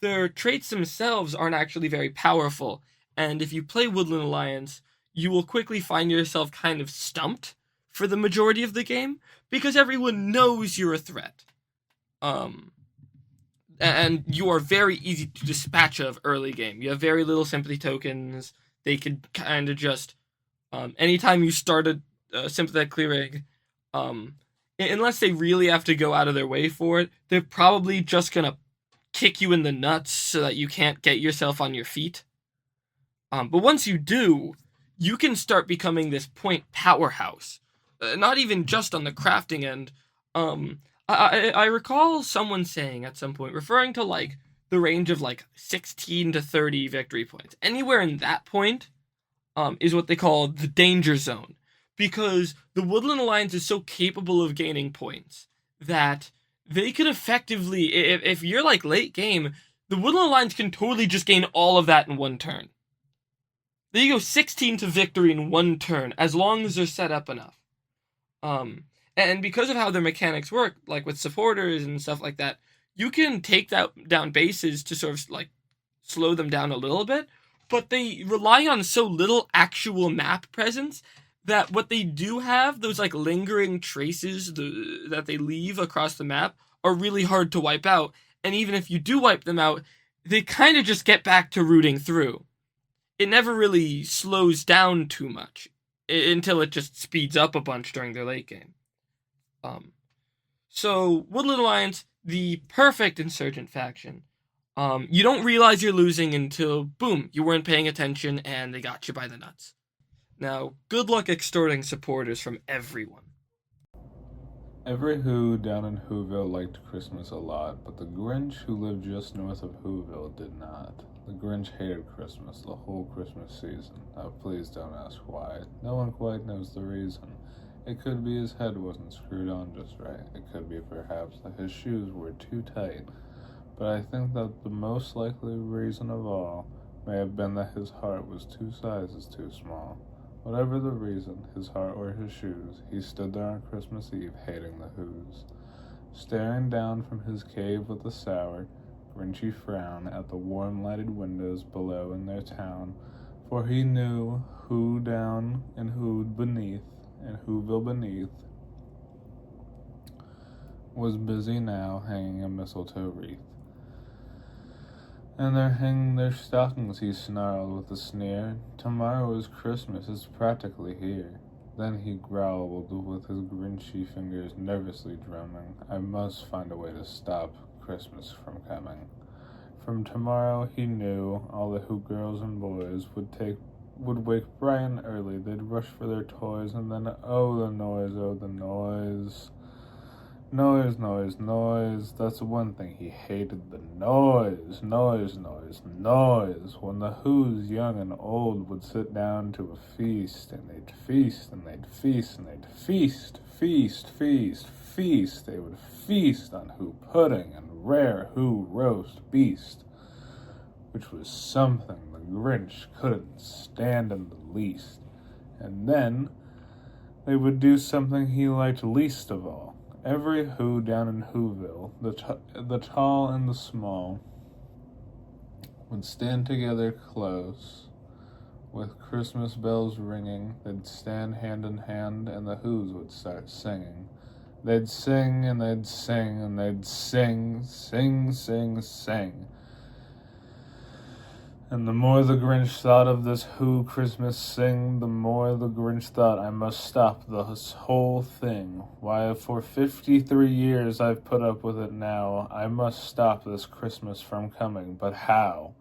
Their traits themselves aren't actually very powerful, and if you play Woodland Alliance, you will quickly find yourself kind of stumped for the majority of the game, because everyone knows you're a threat. And you are very easy to dispatch of early game. You have very little sympathy tokens. They could kind of just, anytime you start a sympathetic clearing, unless they really have to go out of their way for it, they're probably just gonna kick you in the nuts so that you can't get yourself on your feet. But once you do, you can start becoming this point powerhouse. Not even just on the crafting end. I recall someone saying at some point, referring to like the range of like 16 to 30 victory points. Anywhere in that point is what they call the danger zone. Because the Woodland Alliance is so capable of gaining points that they could effectively, if you're like late game, the Woodland Alliance can totally just gain all of that in 1 turn. They go 16 to victory in 1 turn, as long as they're set up enough. And because of how their mechanics work, like with supporters and stuff like that, you can take that down bases to sort of like slow them down a little bit, but they rely on so little actual map presence that what they do have, those like lingering traces that they leave across the map, are really hard to wipe out. And even if you do wipe them out, they kind of just get back to rooting through. It never really slows down too much until it just speeds up a bunch during their late game. So Woodland Alliance, the perfect insurgent faction. You don't realize you're losing until, boom, you weren't paying attention and they got you by the nuts. Now, good luck extorting supporters from everyone. Every Who down in Whoville liked Christmas a lot, but the Grinch who lived just north of Whoville did not. The Grinch hated Christmas the whole Christmas season. Now please don't ask why. No one quite knows the reason. It could be his head wasn't screwed on just right. It could be perhaps that his shoes were too tight. But I think that the most likely reason of all may have been that his heart was 2 sizes too small. Whatever the reason, his heart or his shoes, he stood there on Christmas Eve hating the Whos, staring down from his cave with a sour, grinchy frown at the warm lighted windows below in their town, for he knew Who down and Who beneath, and Whoville beneath, was busy now hanging a mistletoe wreath. And they're hanging their stockings, he snarled with a sneer. Tomorrow is Christmas, it's practically here. Then he growled with his grinchy fingers nervously drumming. I must find a way to stop Christmas from coming. From tomorrow, he knew, all the Who girls and boys would wake bright and early. They'd rush for their toys, and then, oh, the noise, oh, the noise. Noise, noise, noise. That's one thing he hated, the noise. Noise, noise, noise. When the Whos, young and old, would sit down to a feast, and they'd feast, and they'd feast, and they'd feast, feast, feast, feast. They would feast on Who pudding and rare Who roast beast, which was something the Grinch couldn't stand in the least. And then they would do something he liked least of all. Every Who down in Whoville, the tall and the small, would stand together close, with Christmas bells ringing. They'd stand hand in hand, and the Whos would start singing. They'd sing, and they'd sing, and they'd sing, sing, sing, sing. And the more the Grinch thought of this Who Christmas sing, the more the Grinch thought, I must stop this whole thing. Why, for 53 years I've put up with it now. I must stop this Christmas from coming. But how?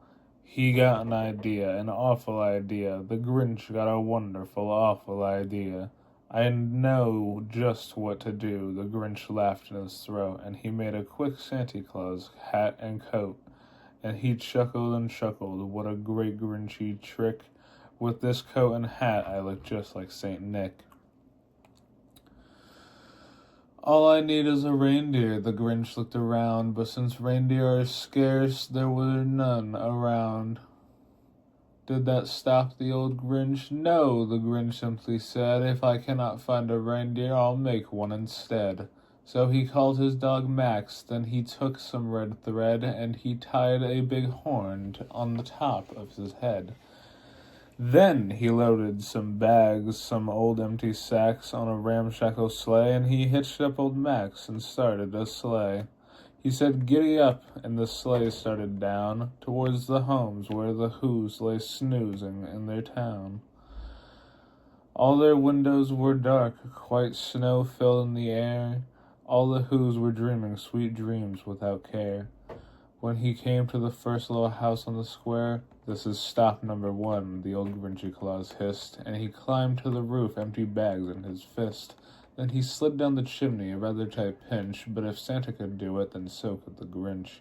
He got an idea, an awful idea. The Grinch got a wonderful, awful idea. I know just what to do. The Grinch laughed in his throat, and he made a quick Santa Claus hat and coat. And he chuckled and chuckled, what a great Grinchy trick. With this coat and hat, I look just like Saint Nick. All I need is a reindeer, the Grinch looked around, but since reindeer are scarce, there were none around. Did that stop the old Grinch? No, the Grinch simply said, if I cannot find a reindeer, I'll make one instead. So he called his dog Max, then he took some red thread, and he tied a big horn on the top of his head. Then he loaded some bags, some old empty sacks, on a ramshackle sleigh, and he hitched up old Max and started a sleigh. He said, giddy up, and the sleigh started down towards the homes where the Whos lay snoozing in their town. All their windows were dark, quite snow-filled in the air. All the Whos were dreaming sweet dreams without care. When he came to the first little house on the square, this is stop number 1, the old Grinchy Claus hissed, and he climbed to the roof, empty bags in his fist. Then he slid down the chimney, a rather tight pinch, but if Santa could do it, then so could the Grinch.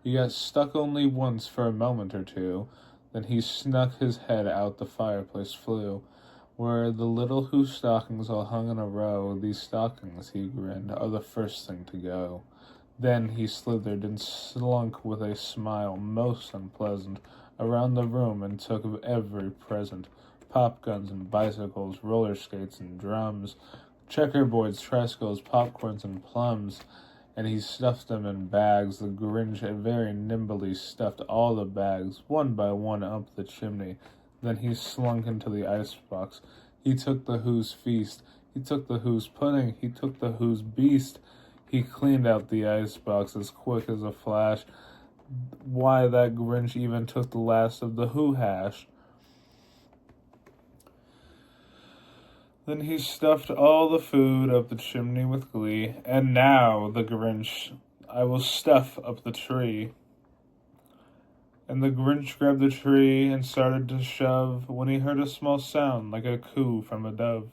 He got stuck only once for a moment or two, then he snuck his head out the fireplace flue. Where the little Who stockings all hung in a row, these stockings, he grinned, are the first thing to go. Then he slithered and slunk with a smile most unpleasant around the room and took of every present, pop guns and bicycles, roller skates and drums, checkerboards, trescles, popcorns, and plums, and he stuffed them in bags. The Grinch very nimbly stuffed all the bags, one by one, up the chimney. Then he slunk into the icebox. He took the Who's feast. He took the Who's pudding. He took the Who's beast. He cleaned out the icebox as quick as a flash. Why, that Grinch even took the last of the Who hash. Then he stuffed all the food up the chimney with glee. And now, the Grinch, I will stuff up the tree. And the Grinch grabbed the tree and started to shove when he heard a small sound like a coo from a dove.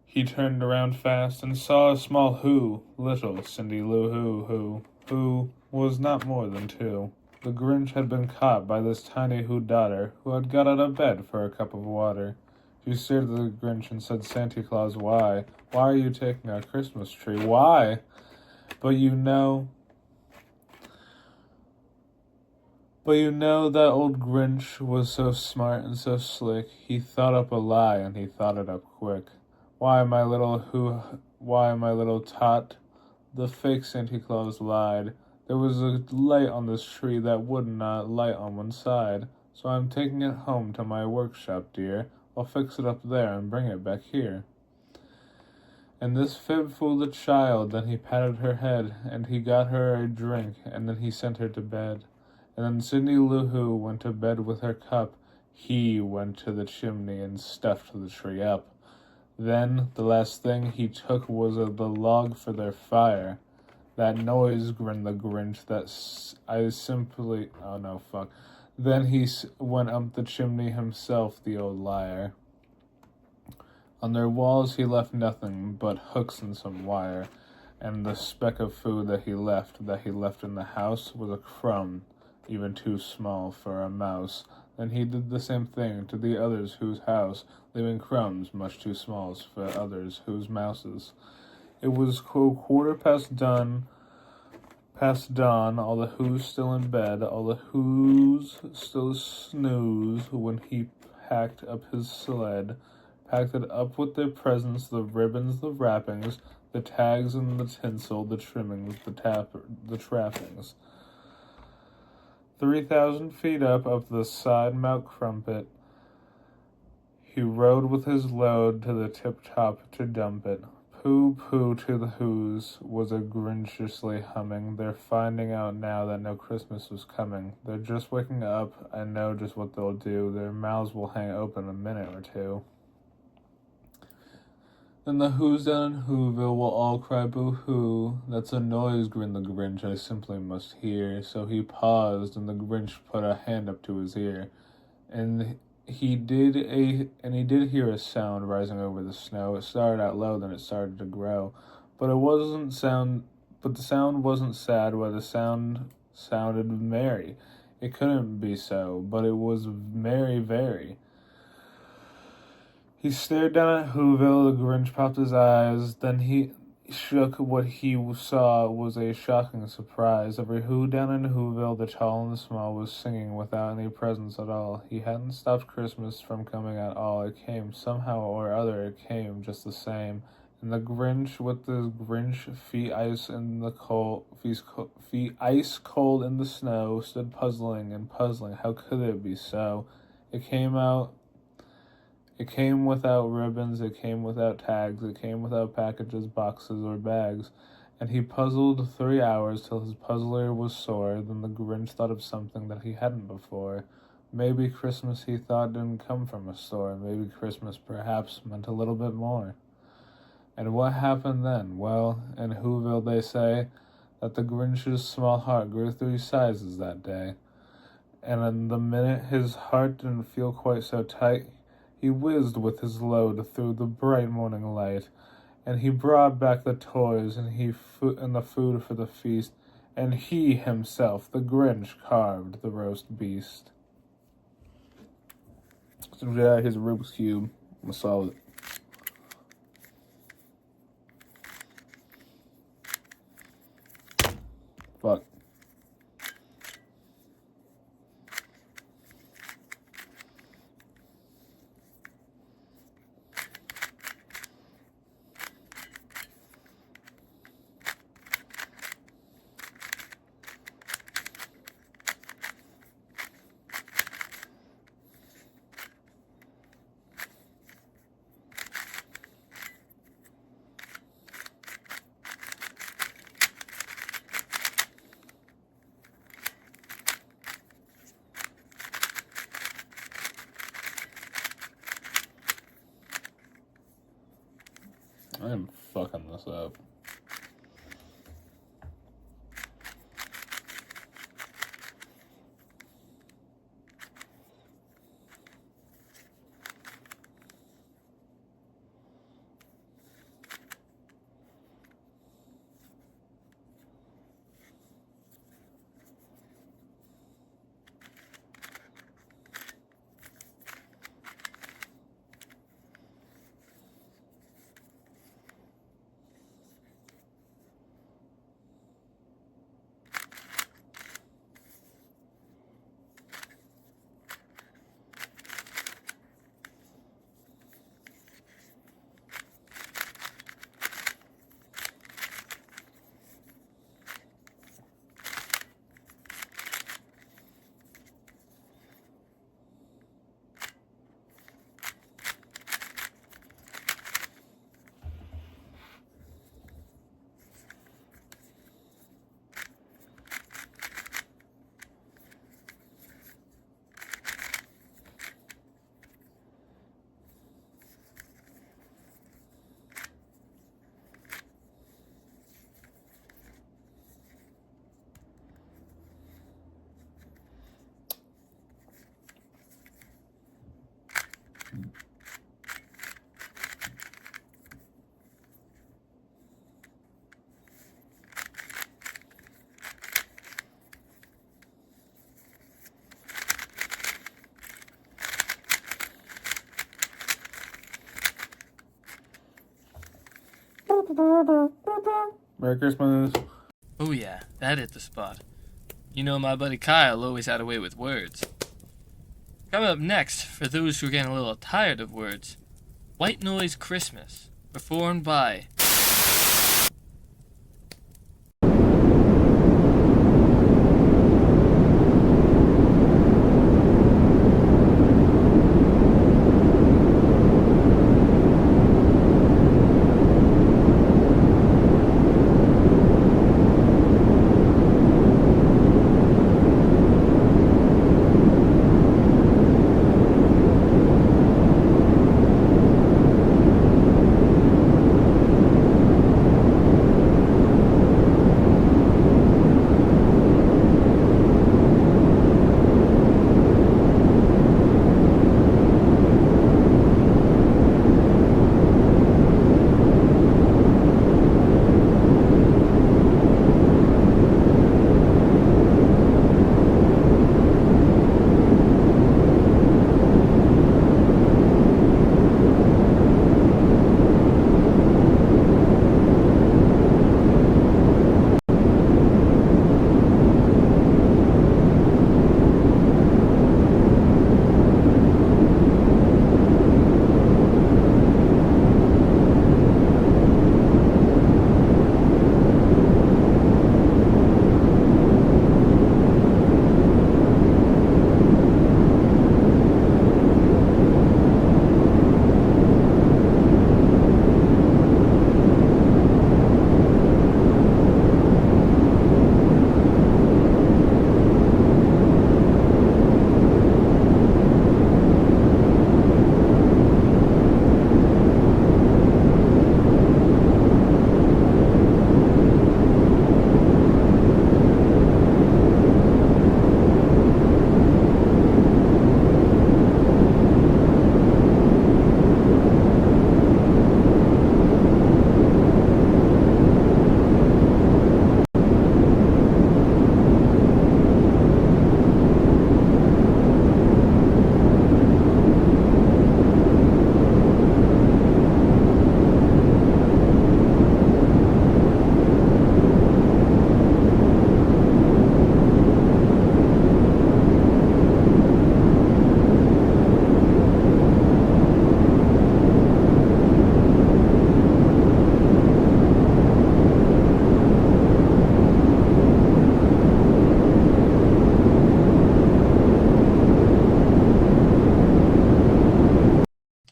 He turned around fast and saw a small Who, little Cindy Lou Who was not more than 2. The Grinch had been caught by this tiny Who daughter, who had got out of bed for a cup of water. She stared at the Grinch and said, Santa Claus, why? Why are you taking our Christmas tree? Why? But you know that old Grinch was so smart and so slick. He thought up a lie, and he thought it up quick. Why, my little tot? The fake Santa Claus lied. There was a light on this tree that would not light on one side. So I'm taking it home to my workshop, dear. I'll fix it up there and bring it back here. And this fib fooled the child. Then he patted her head, and he got her a drink, and then he sent her to bed. And then Cindy Lou Who went to bed with her cup. He went to the chimney and stuffed the tree up. Then the last thing he took was the log for their fire. That noise, grinned the Grinch, Then he went up the chimney himself, the old liar. On their walls he left nothing but hooks and some wire, and the speck of food that he left in the house was a crumb, even too small for a mouse. Then he did the same thing to the others whose house, leaving crumbs much too small for others whose mouses. It was quarter past dawn, all the Who's still in bed, all the Who's still snooze, when he packed up his sled, packed it up with their presents, the ribbons, the wrappings, the tags and the tinsel, the trimmings, the trappings. 3,000 feet up the side Mount Crumpet, he rode with his load to the tip-top to dump it. Pooh, pooh to the Who's was a Grinchiously humming. They're finding out now that no Christmas was coming. They're just waking up and know just what they'll do. Their mouths will hang open a minute or two. Then the Who's down in Whoville will all cry boo-hoo. That's a noise, grinned the Grinch, I simply must hear. So he paused, and the Grinch put a hand up to his ear. And he did hear a sound rising over the snow. It started out low, then it started to grow. But the sound wasn't sad, but the sound sounded merry. It couldn't be so, but it was merry very. He stared down at Whoville, the Grinch popped his eyes, then he shook. What he saw was a shocking surprise. Every Who down in Whoville, the tall and the small, was singing without any presents at all. He hadn't stopped Christmas from coming at all. It came, somehow or other, it came just the same. And the Grinch, with the Grinch feet ice cold in the snow, stood puzzling. How could it be so? It came without ribbons, it came without tags, it came without packages, boxes, or bags. And he puzzled 3 hours till his puzzler was sore. Then the Grinch thought of something that he hadn't before. Maybe Christmas, he thought, didn't come from a store. Maybe Christmas, perhaps, meant a little bit more. And what happened then? Well, in Whoville they say that the Grinch's small heart grew 3 sizes that day. And in the minute his heart didn't feel quite so tight, he whizzed with his load through the bright morning light, and he brought back the toys and the food for the feast, and he himself, the Grinch, carved the roast beast. So yeah, here's a Rubik's Cube. I'm gonna solve it. Fuck. fucking this up. Merry Christmas. Oh yeah, that hit the spot. You know my buddy Kyle always had a way with words. Coming up next, for those who are getting a little tired of words, White Noise Christmas, performed by...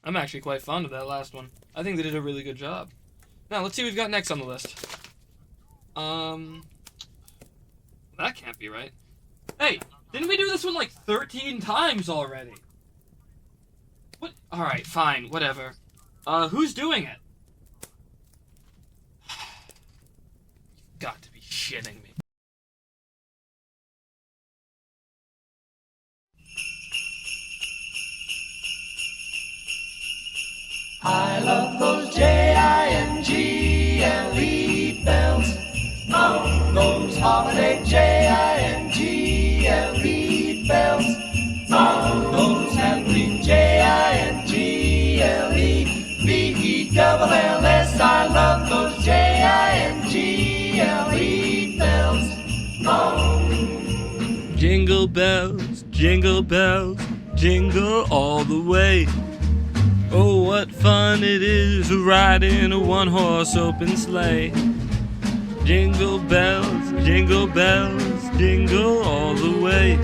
I'm actually quite fond of that last one. I think they did a really good job. Now, let's see what we've got next on the list. That can't be right. Hey, didn't we do this one like 13 times already? What? Alright, fine, whatever. Who's doing it? got to be shitting me. I love those Jingle bells. Oh, those holiday Jingle bells. Oh, those happy Jingle-bells. I love those Jingle bells. Oh. Jingle bells, jingle all the way. Oh, what fun it is to ride in a one-horse open sleigh. Jingle bells, jingle all the way.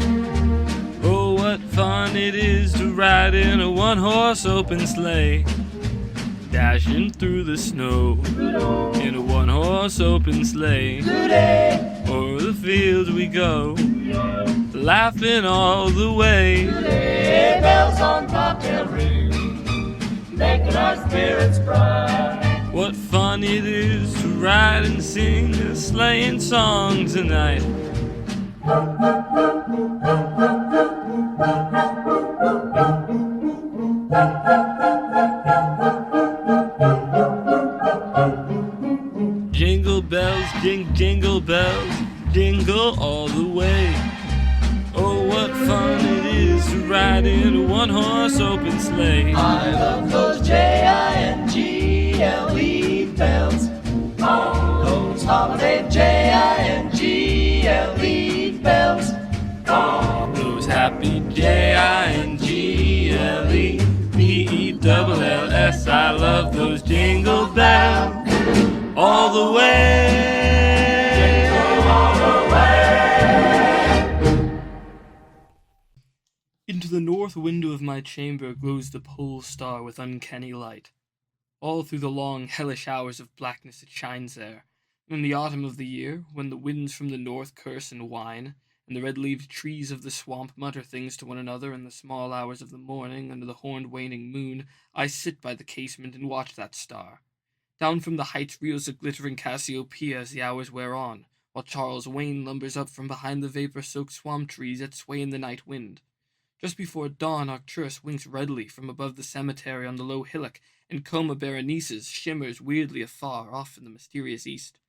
Oh, what fun it is to ride in a one-horse open sleigh. Dashing through the snow in a one-horse open sleigh. O'er the fields we go, laughing all the way. Sleigh bells on bobtail ring, making our spirits bright. What fun it is to ride and sing a sleighing song tonight. Jingle bells, jingle bells, jingle all the way. Oh, what fun it is to ride in a one-horse open sleigh. I love those Jingle bells. Oh, those holiday Jingle bells. Oh, those happy Jingle-bells. I love those jingle bells all the way. all the way. Into the north window of my chamber glows the pole star with uncanny light. All through the long, hellish hours of blackness it shines there. In the autumn of the year, when the winds from the north curse and whine, and the red-leaved trees of the swamp mutter things to one another in the small hours of the morning under the horned waning moon, I sit by the casement and watch that star. Down from the heights reels the glittering Cassiopeia as the hours wear on, while Charles Wayne lumbers up from behind the vapor-soaked swamp trees that sway in the night wind. Just before dawn, Arcturus winks redly from above the cemetery on the low hillock, and Coma Berenice's shimmers weirdly afar off in the mysterious east.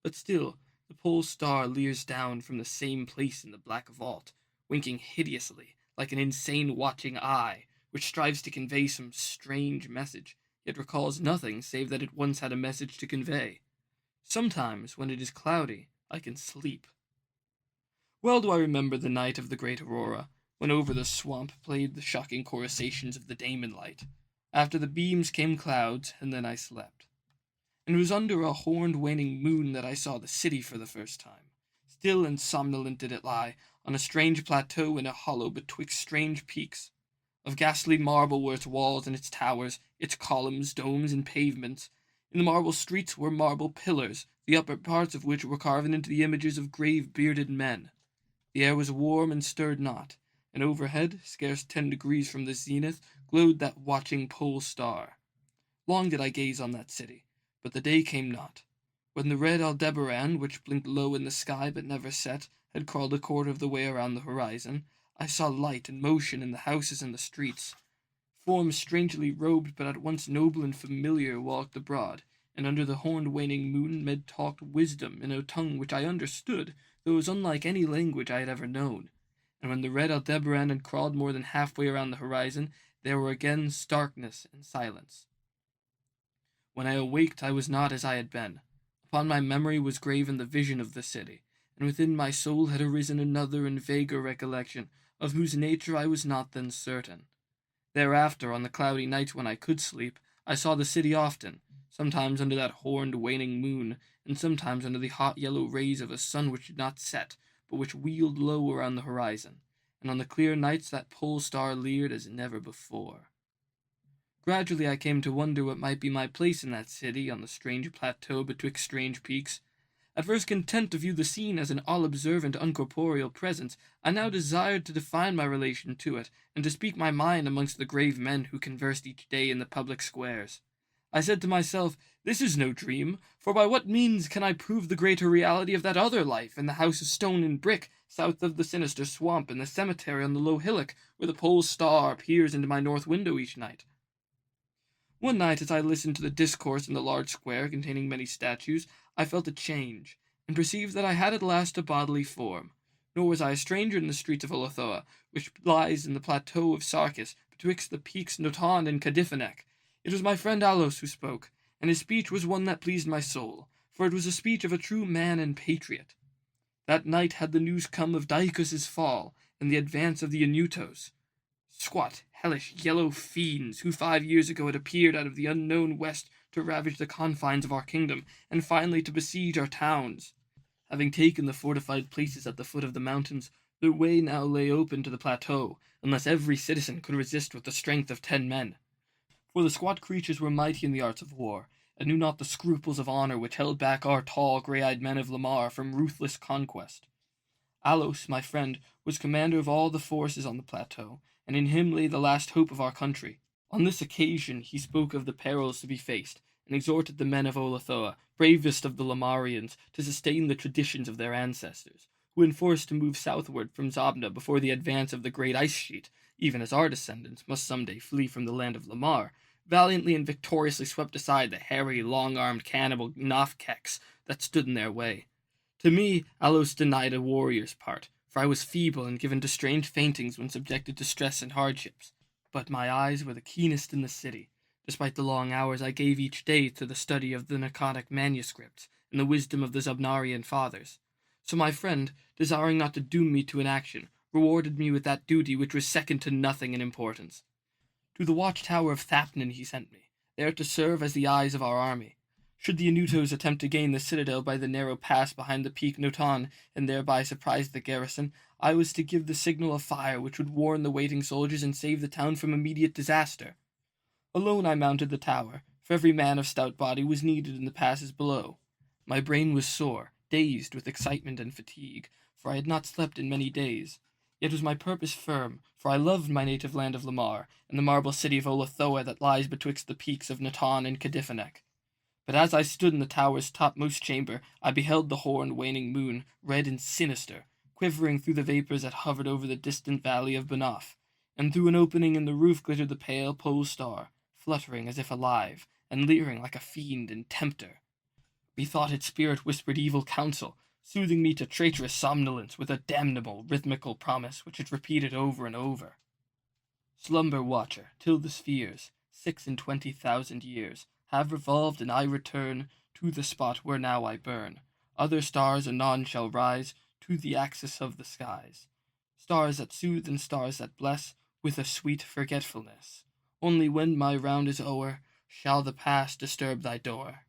But still, the pole star leers down from the same place in the black vault, winking hideously, like an insane watching eye, which strives to convey some strange message, yet recalls nothing save that it once had a message to convey. Sometimes, when it is cloudy, I can sleep. Well do I remember the night of the great aurora, when over the swamp played the shocking coruscations of the Damon light. After the beams came clouds, and then I slept. And it was under a horned waning moon that I saw the city for the first time. Still and somnolent did it lie, on a strange plateau in a hollow betwixt strange peaks. Of ghastly marble were its walls and its towers, its columns, domes, and pavements. In the marble streets were marble pillars, the upper parts of which were carven into the images of grave bearded men. The air was warm and stirred not, and overhead, scarce 10 degrees from the zenith, glowed that watching pole star. Long did I gaze on that city, but the day came not. When the red Aldebaran, which blinked low in the sky but never set, had crawled a quarter of the way around the horizon, I saw light and motion in the houses and the streets. Forms strangely robed but at once noble and familiar walked abroad, and under the horned waning moon men talked wisdom in a tongue which I understood, though it was unlike any language I had ever known. And when the red Aldebaran had crawled more than halfway around the horizon, there were again starkness and silence. When I awaked, I was not as I had been. Upon my memory was graven the vision of the city, and within my soul had arisen another and vaguer recollection, of whose nature I was not then certain. Thereafter, on the cloudy nights when I could sleep, I saw the city often, sometimes under that horned waning moon, and sometimes under the hot yellow rays of a sun which did not set, but which wheeled low around the horizon, and on the clear nights that pole star leered as never before. Gradually I came to wonder what might be my place in that city, on the strange plateau betwixt strange peaks. At first content to view the scene as an all-observant uncorporeal presence, I now desired to define my relation to it, and to speak my mind amongst the grave men who conversed each day in the public squares. I said to myself, this is no dream, for by what means can I prove the greater reality of that other life in the house of stone and brick, south of the sinister swamp, in the cemetery on the low hillock, where the pole star peers into my north window each night? One night, as I listened to the discourse in the large square containing many statues, I felt a change, and perceived that I had at last a bodily form. Nor was I a stranger in the streets of Olathoa, which lies in the plateau of Sarkis, betwixt the peaks Noton and Cadifanek. It was my friend Alos who spoke, and his speech was one that pleased my soul, for it was a speech of a true man and patriot. That night had the news come of Dicus' fall, and the advance of the Anutos, squat, hellish, yellow fiends who 5 years ago had appeared out of the unknown west to ravage the confines of our kingdom, and finally to besiege our towns. Having taken the fortified places at the foot of the mountains, their way now lay open to the plateau, unless every citizen could resist with the strength of 10 men. For the squat creatures were mighty in the arts of war, and knew not the scruples of honor which held back our tall, grey-eyed men of Lamar from ruthless conquest. Alos, my friend, was commander of all the forces on the plateau, and in him lay the last hope of our country. On this occasion he spoke of the perils to be faced, and exhorted the men of Olathoa, bravest of the Lamarians, to sustain the traditions of their ancestors, who when forced to move southward from Zabna before the advance of the great ice sheet, even as our descendants must some day flee from the land of Lamar, valiantly and victoriously swept aside the hairy, long-armed cannibal Nafkeks that stood in their way. To me, Alos denied a warrior's part, for I was feeble and given to strange faintings when subjected to stress and hardships. But my eyes were the keenest in the city, despite the long hours I gave each day to the study of the Nakonic manuscripts and the wisdom of the Zubnarian fathers. So my friend, desiring not to doom me to inaction, rewarded me with that duty which was second to nothing in importance. To the watchtower of Thapnan he sent me, there to serve as the eyes of our army. Should the Anutos attempt to gain the citadel by the narrow pass behind the peak Noton, and thereby surprise the garrison, I was to give the signal of fire which would warn the waiting soldiers and save the town from immediate disaster. Alone I mounted the tower, for every man of stout body was needed in the passes below. My brain was sore, dazed with excitement and fatigue, for I had not slept in many days. Yet was my purpose firm, for I loved my native land of Lamar, and the marble city of Olathoa that lies betwixt the peaks of Natan and Cadifanek. But as I stood in the tower's topmost chamber, I beheld the horned waning moon, red and sinister, quivering through the vapors that hovered over the distant valley of Banaf, and through an opening in the roof glittered the pale pole star, fluttering as if alive, and leering like a fiend and tempter. Methought its spirit whispered evil counsel, soothing me to traitorous somnolence with a damnable rhythmical promise which it repeated over and over. Slumber, watcher, till the spheres, 26,000 years, have revolved, and I return to the spot where now I burn. Other stars anon shall rise to the axis of the skies. Stars that soothe and stars that bless with a sweet forgetfulness. Only when my round is o'er shall the past disturb thy door.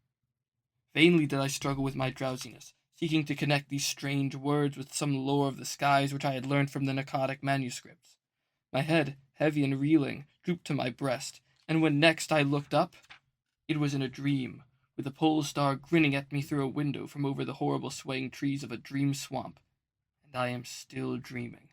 Vainly did I struggle with my drowsiness, seeking to connect these strange words with some lore of the skies which I had learned from the Nakonic manuscripts. My head, heavy and reeling, drooped to my breast, and when next I looked up, it was in a dream, with the pole star grinning at me through a window from over the horrible swaying trees of a dream swamp. And I am still dreaming.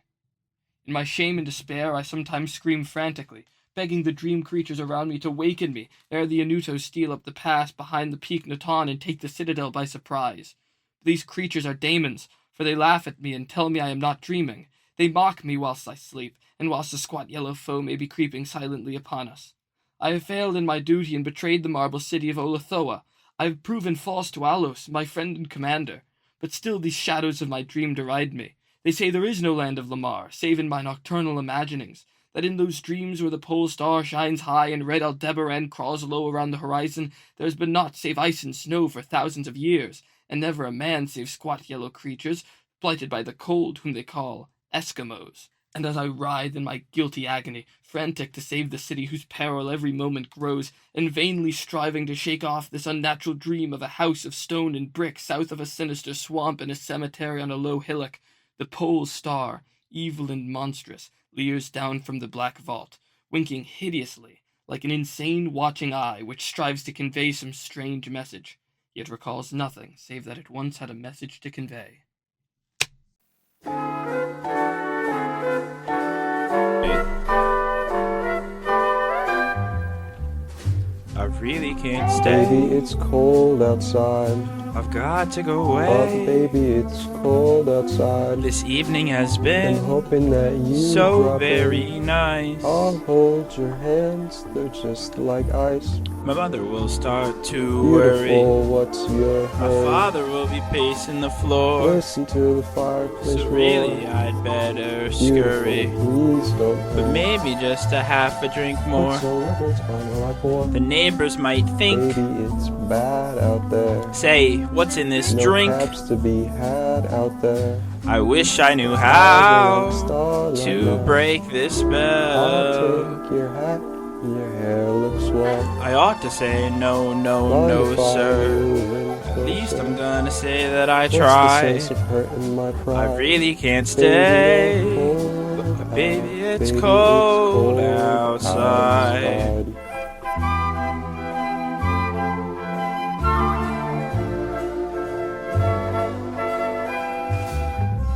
In my shame and despair, I sometimes scream frantically, begging the dream creatures around me to waken me ere the Anutos steal up the pass behind the peak Natan and take the citadel by surprise. But these creatures are daemons, for they laugh at me and tell me I am not dreaming. They mock me whilst I sleep, and whilst the squat yellow foe may be creeping silently upon us. I have failed in my duty and betrayed the marble city of Olathoa. I have proven false to Alos, my friend and commander. But still these shadows of my dream deride me. They say there is no land of Lamar, save in my nocturnal imaginings, that in those dreams where the pole star shines high and red Aldebaran crawls low around the horizon, there has been naught save ice and snow for thousands of years, and never a man save squat yellow creatures, blighted by the cold, whom they call Eskimos. And as I writhe in my guilty agony, frantic to save the city whose peril every moment grows, and vainly striving to shake off this unnatural dream of a house of stone and brick south of a sinister swamp and a cemetery on a low hillock, the pole star, evil and monstrous, leers down from the black vault, winking hideously, like an insane watching eye which strives to convey some strange message, yet recalls nothing save that it once had a message to convey. I really can't stay. Baby, it's cold outside. I've got to go But away. baby, it's cold outside. This evening has And been hoping that you so drop very in. nice. I'll hold your hands, they're just like ice. My mother will start to worry. Beautiful, what's your My hurry? father will be pacing the floor. Listen to the fireplace So roar. really I'd better Beautiful, scurry. please don't But hurry. maybe just a half a drink more. What's another time will I pour? The neighbors might think, Baby, it's bad out there. say, what's in this No drink? crabs to be had out there. I wish I knew I'll how starlight to now. break this I'll spell. take your hat, your hair looks swell. I ought to say no, no, Mind no, if I sir. move At in least closer? I'm gonna say that I What's the try. sense of hurting my pride? I really can't Baby, stay. you're cold But baby, it's Baby, cold cold outside.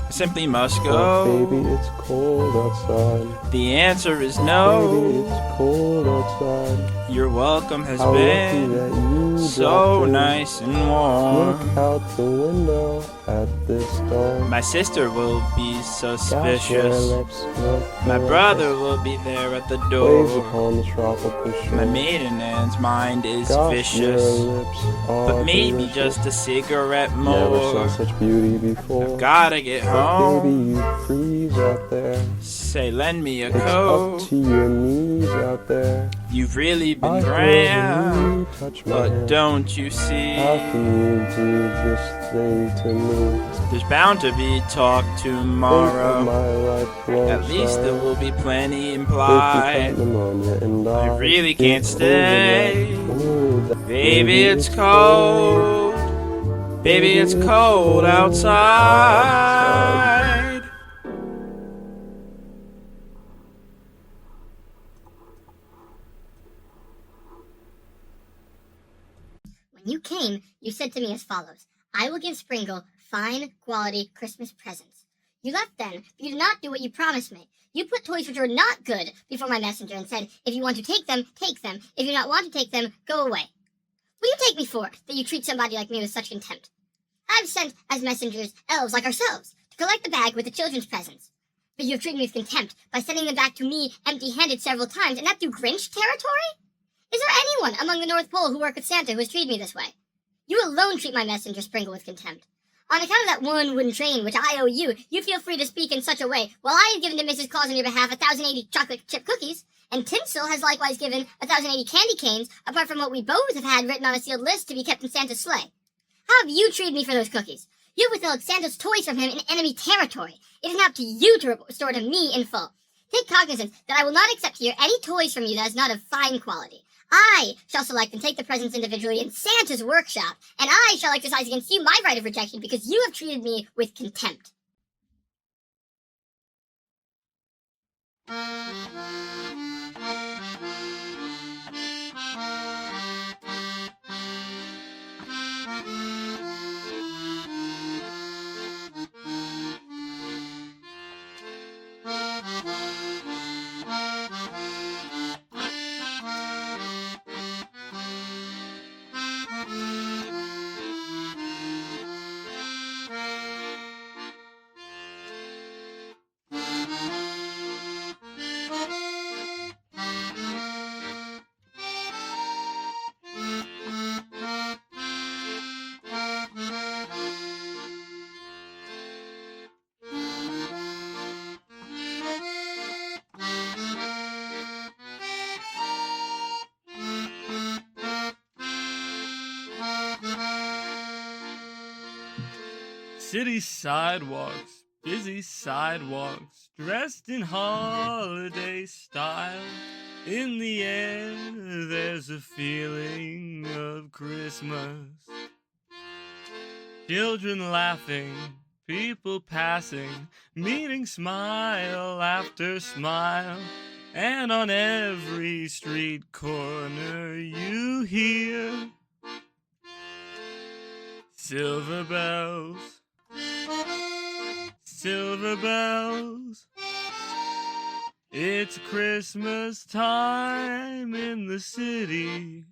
I simply must But go. baby, it's cold outside. The answer is Baby, no. it's cold outside. Your welcome has How lucky been that you so dropped in. nice and warm. Look out the window at this storm. My sister will be Gosh, your suspicious. lips look My delicious. brother will be there at the Waves door. upon the tropical shore. My maiden aunt's mind is Gosh, vicious. your lips are But maybe delicious. just a cigarette Never saw more. such beauty before. I've gotta get But baby, home. you freeze out there. Say, lend me a It's up coat. to your knees out there. You've really I been feel when grand. you touch my But hand. don't you see? How can you do this thing to me? There's bound to be talk Think of tomorrow. my life At least there will be plenty If you implied. caught pneumonia and I really get can't stay. over that. Ooh, that- Baby, it's cold. Baby, it's cold outside. When you came, you said to me as follows: I will give Springle fine quality Christmas presents. You left then, but you did not do what you promised me. You put toys which were not good before my messenger and said, if you want to take them, take them. If you do not want to take them, go away. What do you take me for, that you treat somebody like me with such contempt? I've sent as messengers elves like ourselves to collect the bag with the children's presents. But you have treated me with contempt by sending them back to me empty-handed several times, and that through Grinch territory? Is there anyone among the North Pole who work with Santa who has treated me this way? You alone treat my messenger Springle with contempt. On account of that one wooden train which I owe you, you feel free to speak in such a way, while I have given to Mrs. Claus on your behalf 1,080 chocolate chip cookies, and Tinsel has likewise given 1,080 candy canes, apart from what we both have had written on a sealed list to be kept in Santa's sleigh. How have you treated me for those cookies? You have withheld Santa's toys from him in enemy territory. It is now up to you to restore to me in full. Take cognizance that I will not accept here any toys from you that is not of fine quality. I shall select and take the presents individually in Santa's workshop, and I shall exercise against you my right of rejection because you have treated me with contempt. City sidewalks, busy sidewalks, dressed in holiday style. In the air, there's a feeling of Christmas. Children laughing, people passing, meeting smile after smile. And on every street corner you hear silver bells, silver bells. It's Christmas time in the city.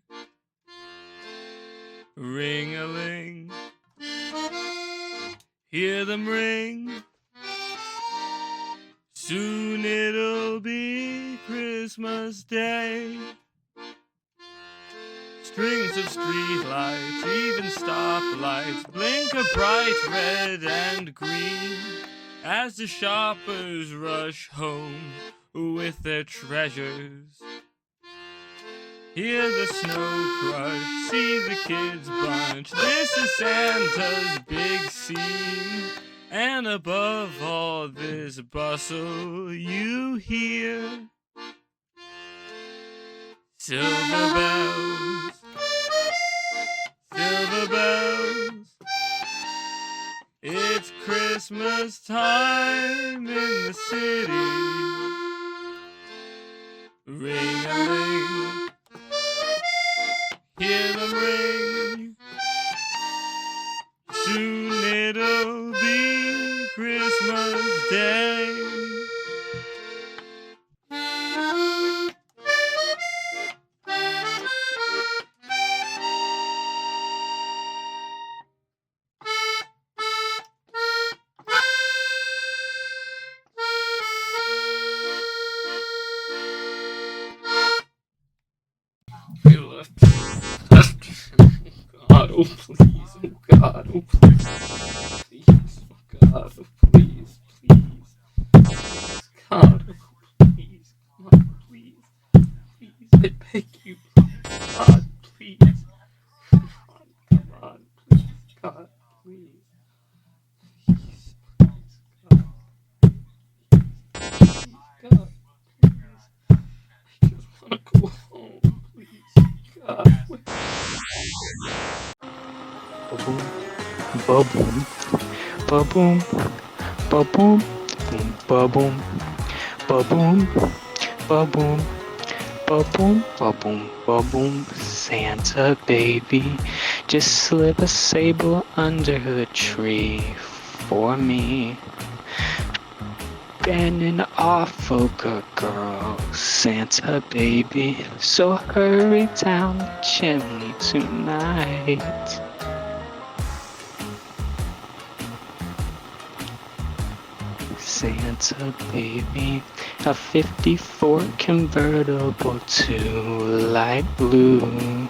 Ring-a-ling, hear them ring. Soon it'll be Christmas Day. Strings of streetlights, even stoplights, blink a bright red and green as the shoppers rush home with their treasures. Hear the snow crush, see the kids bunch. This is Santa's big scene. And above all this bustle, you hear silver bells, silver bells. It's Christmas time in the city. Ring-a-ling, hear them ring. Soon it'll be Christmas Day. God, oh please, oh God, oh please, please, oh God, oh please, please, please, God, oh please, come on, please, please, I beg you, God, please, come on, please, God, please, please, please, God, please, God, please, I just wanna go home, please, God, Ba-boom, ba-boom, ba-boom, ba-boom, ba-boom, ba-boom, ba-boom, ba-boom, ba-boom. Santa baby, just slip a sable under the tree for me. Been an awful good girl, Santa baby, so hurry down the chimney tonight. Santa baby, a 54 convertible to light blue.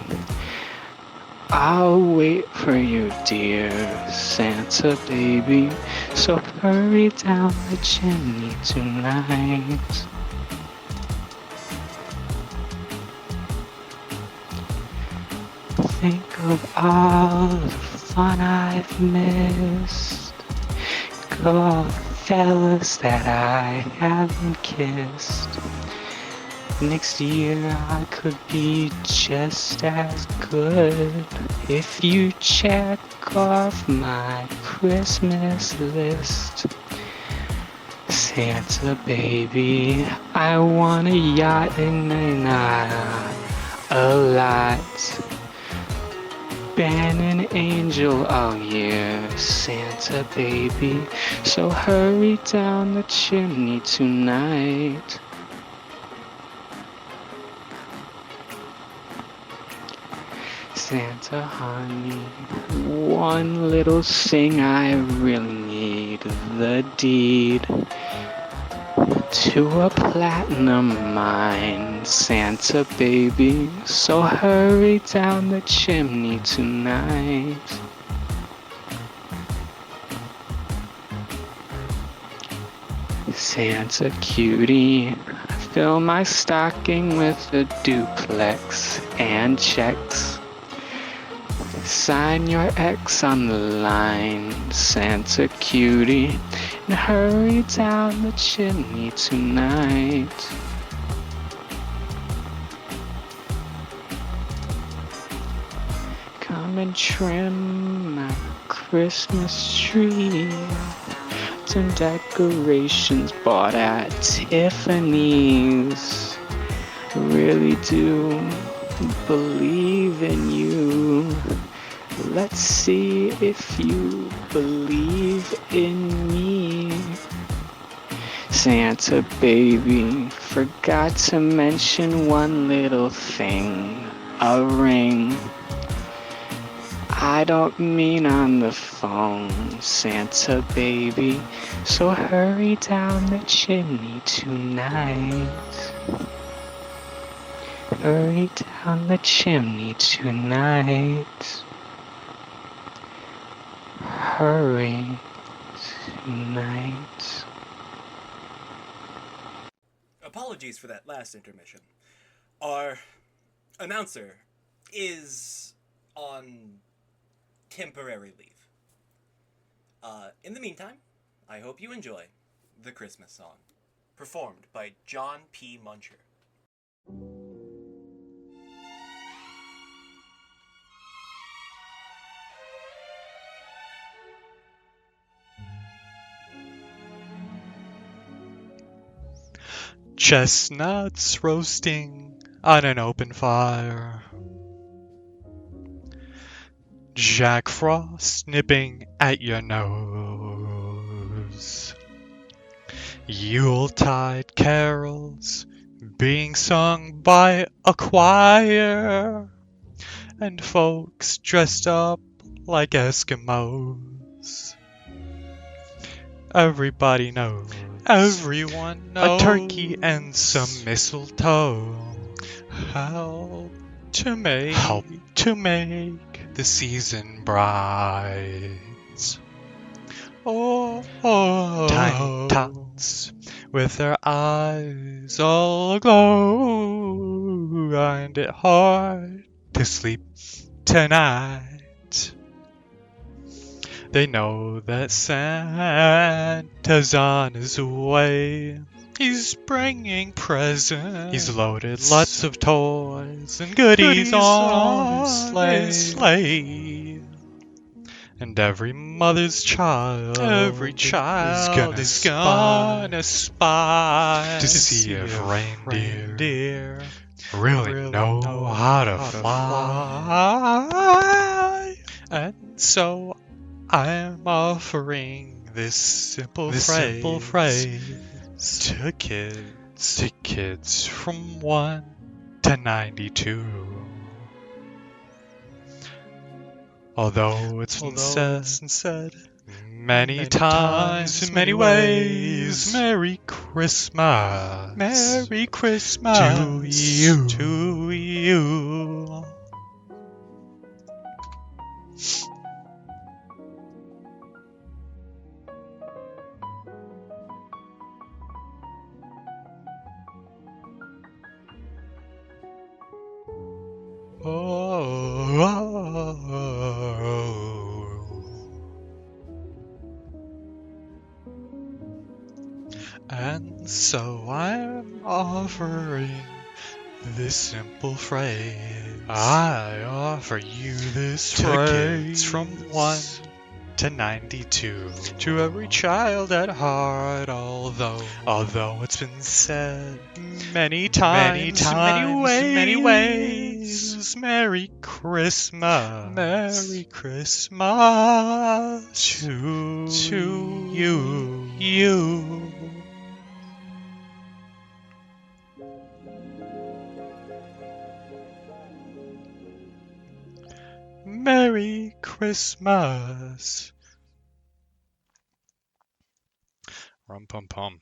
I'll wait for you, dear Santa baby, so hurry down the chimney tonight. Think of all the fun I've missed. All the fellas that I haven't kissed. Next year I could be just as good if you check off my Christmas list. Santa baby, I want a yacht and a lot. Been an angel all year, Santa baby, so hurry down the chimney tonight. Santa honey, one little thing I really need, the deed to a platinum mine, Santa baby, so hurry down the chimney tonight. Santa cutie, fill my stocking with a duplex and checks. Sign your X on the line, Santa cutie, and hurry down the chimney tonight. Come and trim my Christmas tree. Some decorations bought at Tiffany's. I really do believe in you. Let's see if you believe in me. Santa baby, forgot to mention one little thing, a ring. I don't mean on the phone, Santa baby. So hurry down the chimney tonight. Hurry down the chimney tonight. Hurry tonight. Apologies for that last intermission. Our announcer is on temporary leave. In the meantime, I hope you enjoy the Christmas song, performed by John P. Muncher. Chestnuts roasting on an open fire. Jack Frost nipping at your nose. Yuletide carols being sung by a choir. And folks dressed up like Eskimos. Everybody knows. Everyone knows. A turkey and some mistletoe. Help to make the season bright. Oh, tiny tots with their eyes all aglow find it hard to sleep tonight. They know that Santa's on his way. He's bringing presents. He's loaded lots of toys and goodies on his sleigh. And every mother's child, is gonna spy to see if reindeer really know how to fly. And so I'm offering this simple phrase to kids from 1 to 92. Although it's been said many times in many ways, Merry Christmas. Merry Christmas to you. To you. And so I'm offering this simple phrase. I offer you this phrase. Kids from 1 to 92. To every child at heart, although it's been said many times, in many ways, Merry Christmas. Merry Christmas to you. Merry Christmas. Rum pum pum.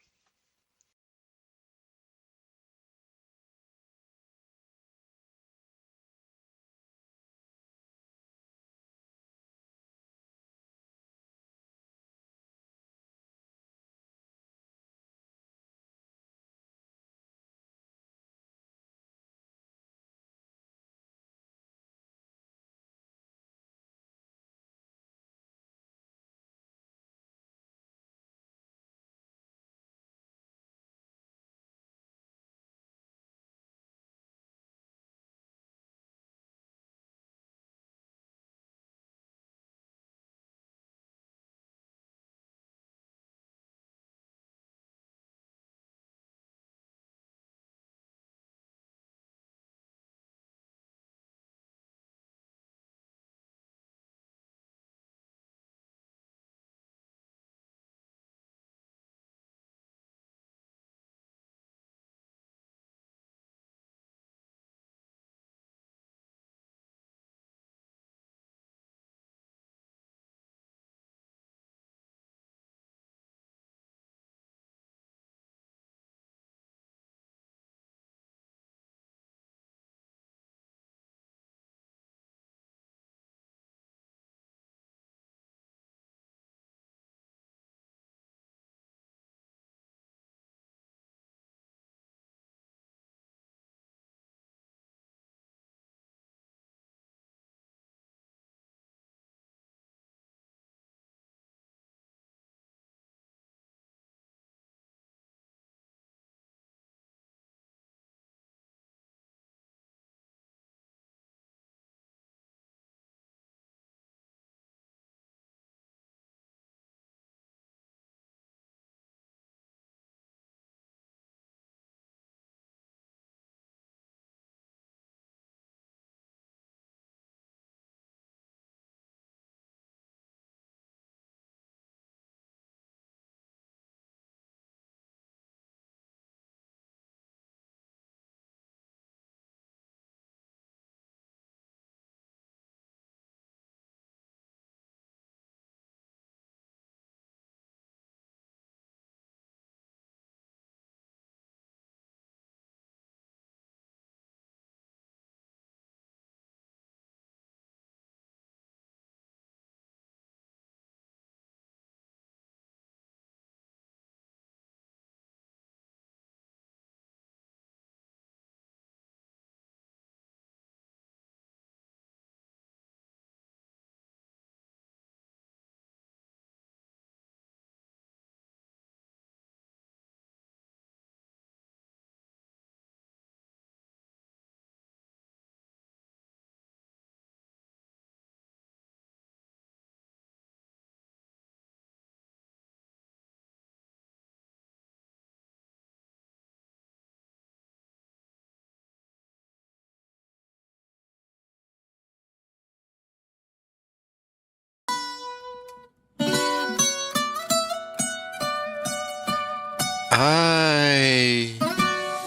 Ay.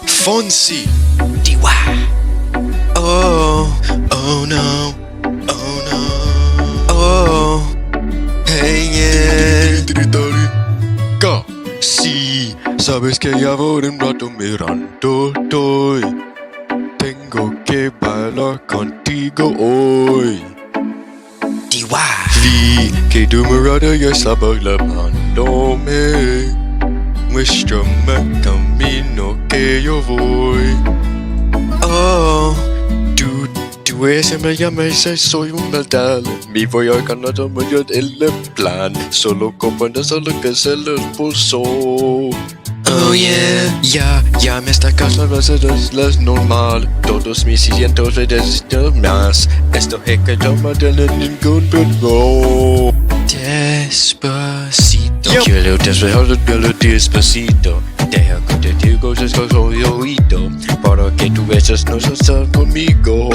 Fonzie. Diwa. Oh, oh no. Oh no. Oh. Hey, yeah. Go. Sí, sabes que ya por un rato mirando estoy. Tengo que bailar contigo hoy. Diwa. Vi que tu mirada ya estaba clamándome. Muéstrame camino que yo voy. Oh, tú siempre llamas y soy un metal. Me voy a ganar medio el plan. Solo comprendes lo que se les puso. Oh yeah, ya me está cansando es normal. Todos mis cientos de más. Esto es que no me tiene ningún perdón. Despacito, quiero despacito. Deja que te digo cosas al oído, para que tú beses no estás conmigo.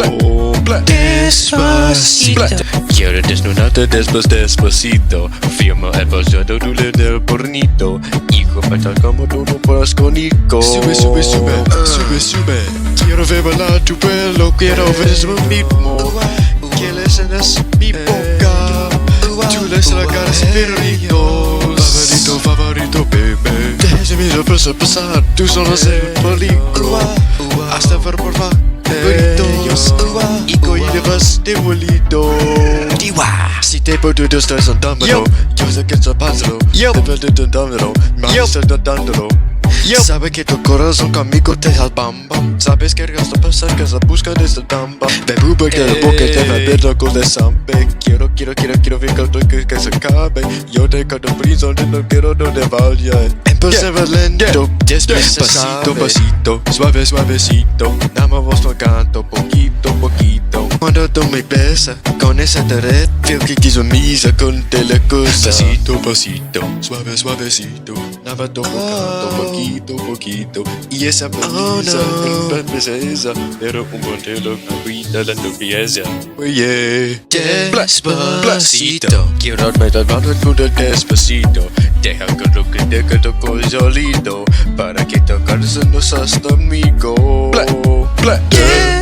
Despacito, quiero desnudarte despacito. Firma el pasado del bonito. Hijo fatal como tú no puedes conmigo. Sube, sube, sube, sube, sube. Quiero ver bailar tu pelo, quiero ver eso mismo. Quieres en mi boca. Tú les la cara favorito, favorito, baby. Déjame pasar, tú solo eres el peligro. Hasta ver por favor, y cohibas de bolito. Si te puedo estar sondándolo, yo sé que estás pasando. Te puedo intentándolo, me estás dándolo. Sabe que tu corazón conmigo te salvamba. Sabes que gasto pasar que se busca de esta tamba. Bebu porque la boca te va a ver loco de sangre. Quiero ver que se acabe. Yo te canto prisa, no quiero no te vaya. Empezaba lento, despacito, pasito, suave, suavecito. Nada más tocando poquito, poquito. Cuando tú me besas con esa red, feel que quiso misa con la cosa. Pasito, pasito, suave, suavecito. Nada más tocando poquito, poquito. Y esa camisa, una princesa, pero un modelo ahorita la tuviese. Oye, despacito. Quiero meter mano con el despacito. Deja que lo que te quedo solito, para que tocarse no seas amigo.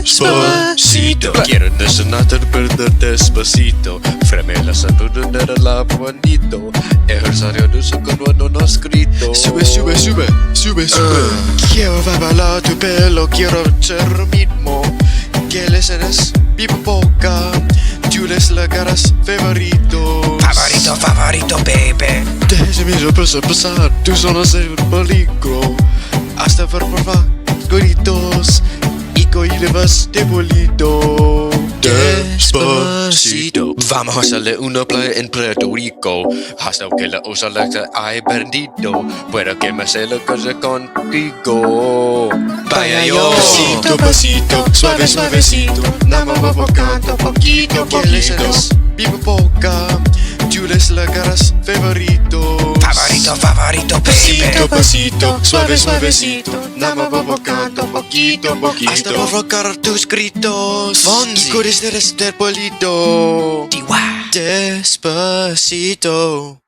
Despacito. Quiero desonarte perder despacito. Frame la salud de la bonito. Ejercicio de su cuando no escrito. Sube, sube, sube, sube, sube. Quiero bailar tu pelo, quiero ser mismo. ¿Quieres eres mi boca? Tú eres la caras favorito. Favorito, favorito, baby. Déjame pasar, tú solo eres el peligro. Hasta ver por favor, gritos. Y cohibas de bolito. Despacito. Vamos a hacerle una playa en Puerto Rico. Hasta que la usa la que hay perdido. Puedo que me se lo cosa contigo. Vaya yo. Pasito, pasito, suave, suavecito. Nada más tocando poquito, poquito. Mi boca. Tú eres la caras favorito. Favorito, favorito, baby. Pasito, pasito, suave, suavecito. Nada más tocando poquito, poquito. Hasta provocar tus gritos. Fonzie. Y corres del pueblito. Despacito.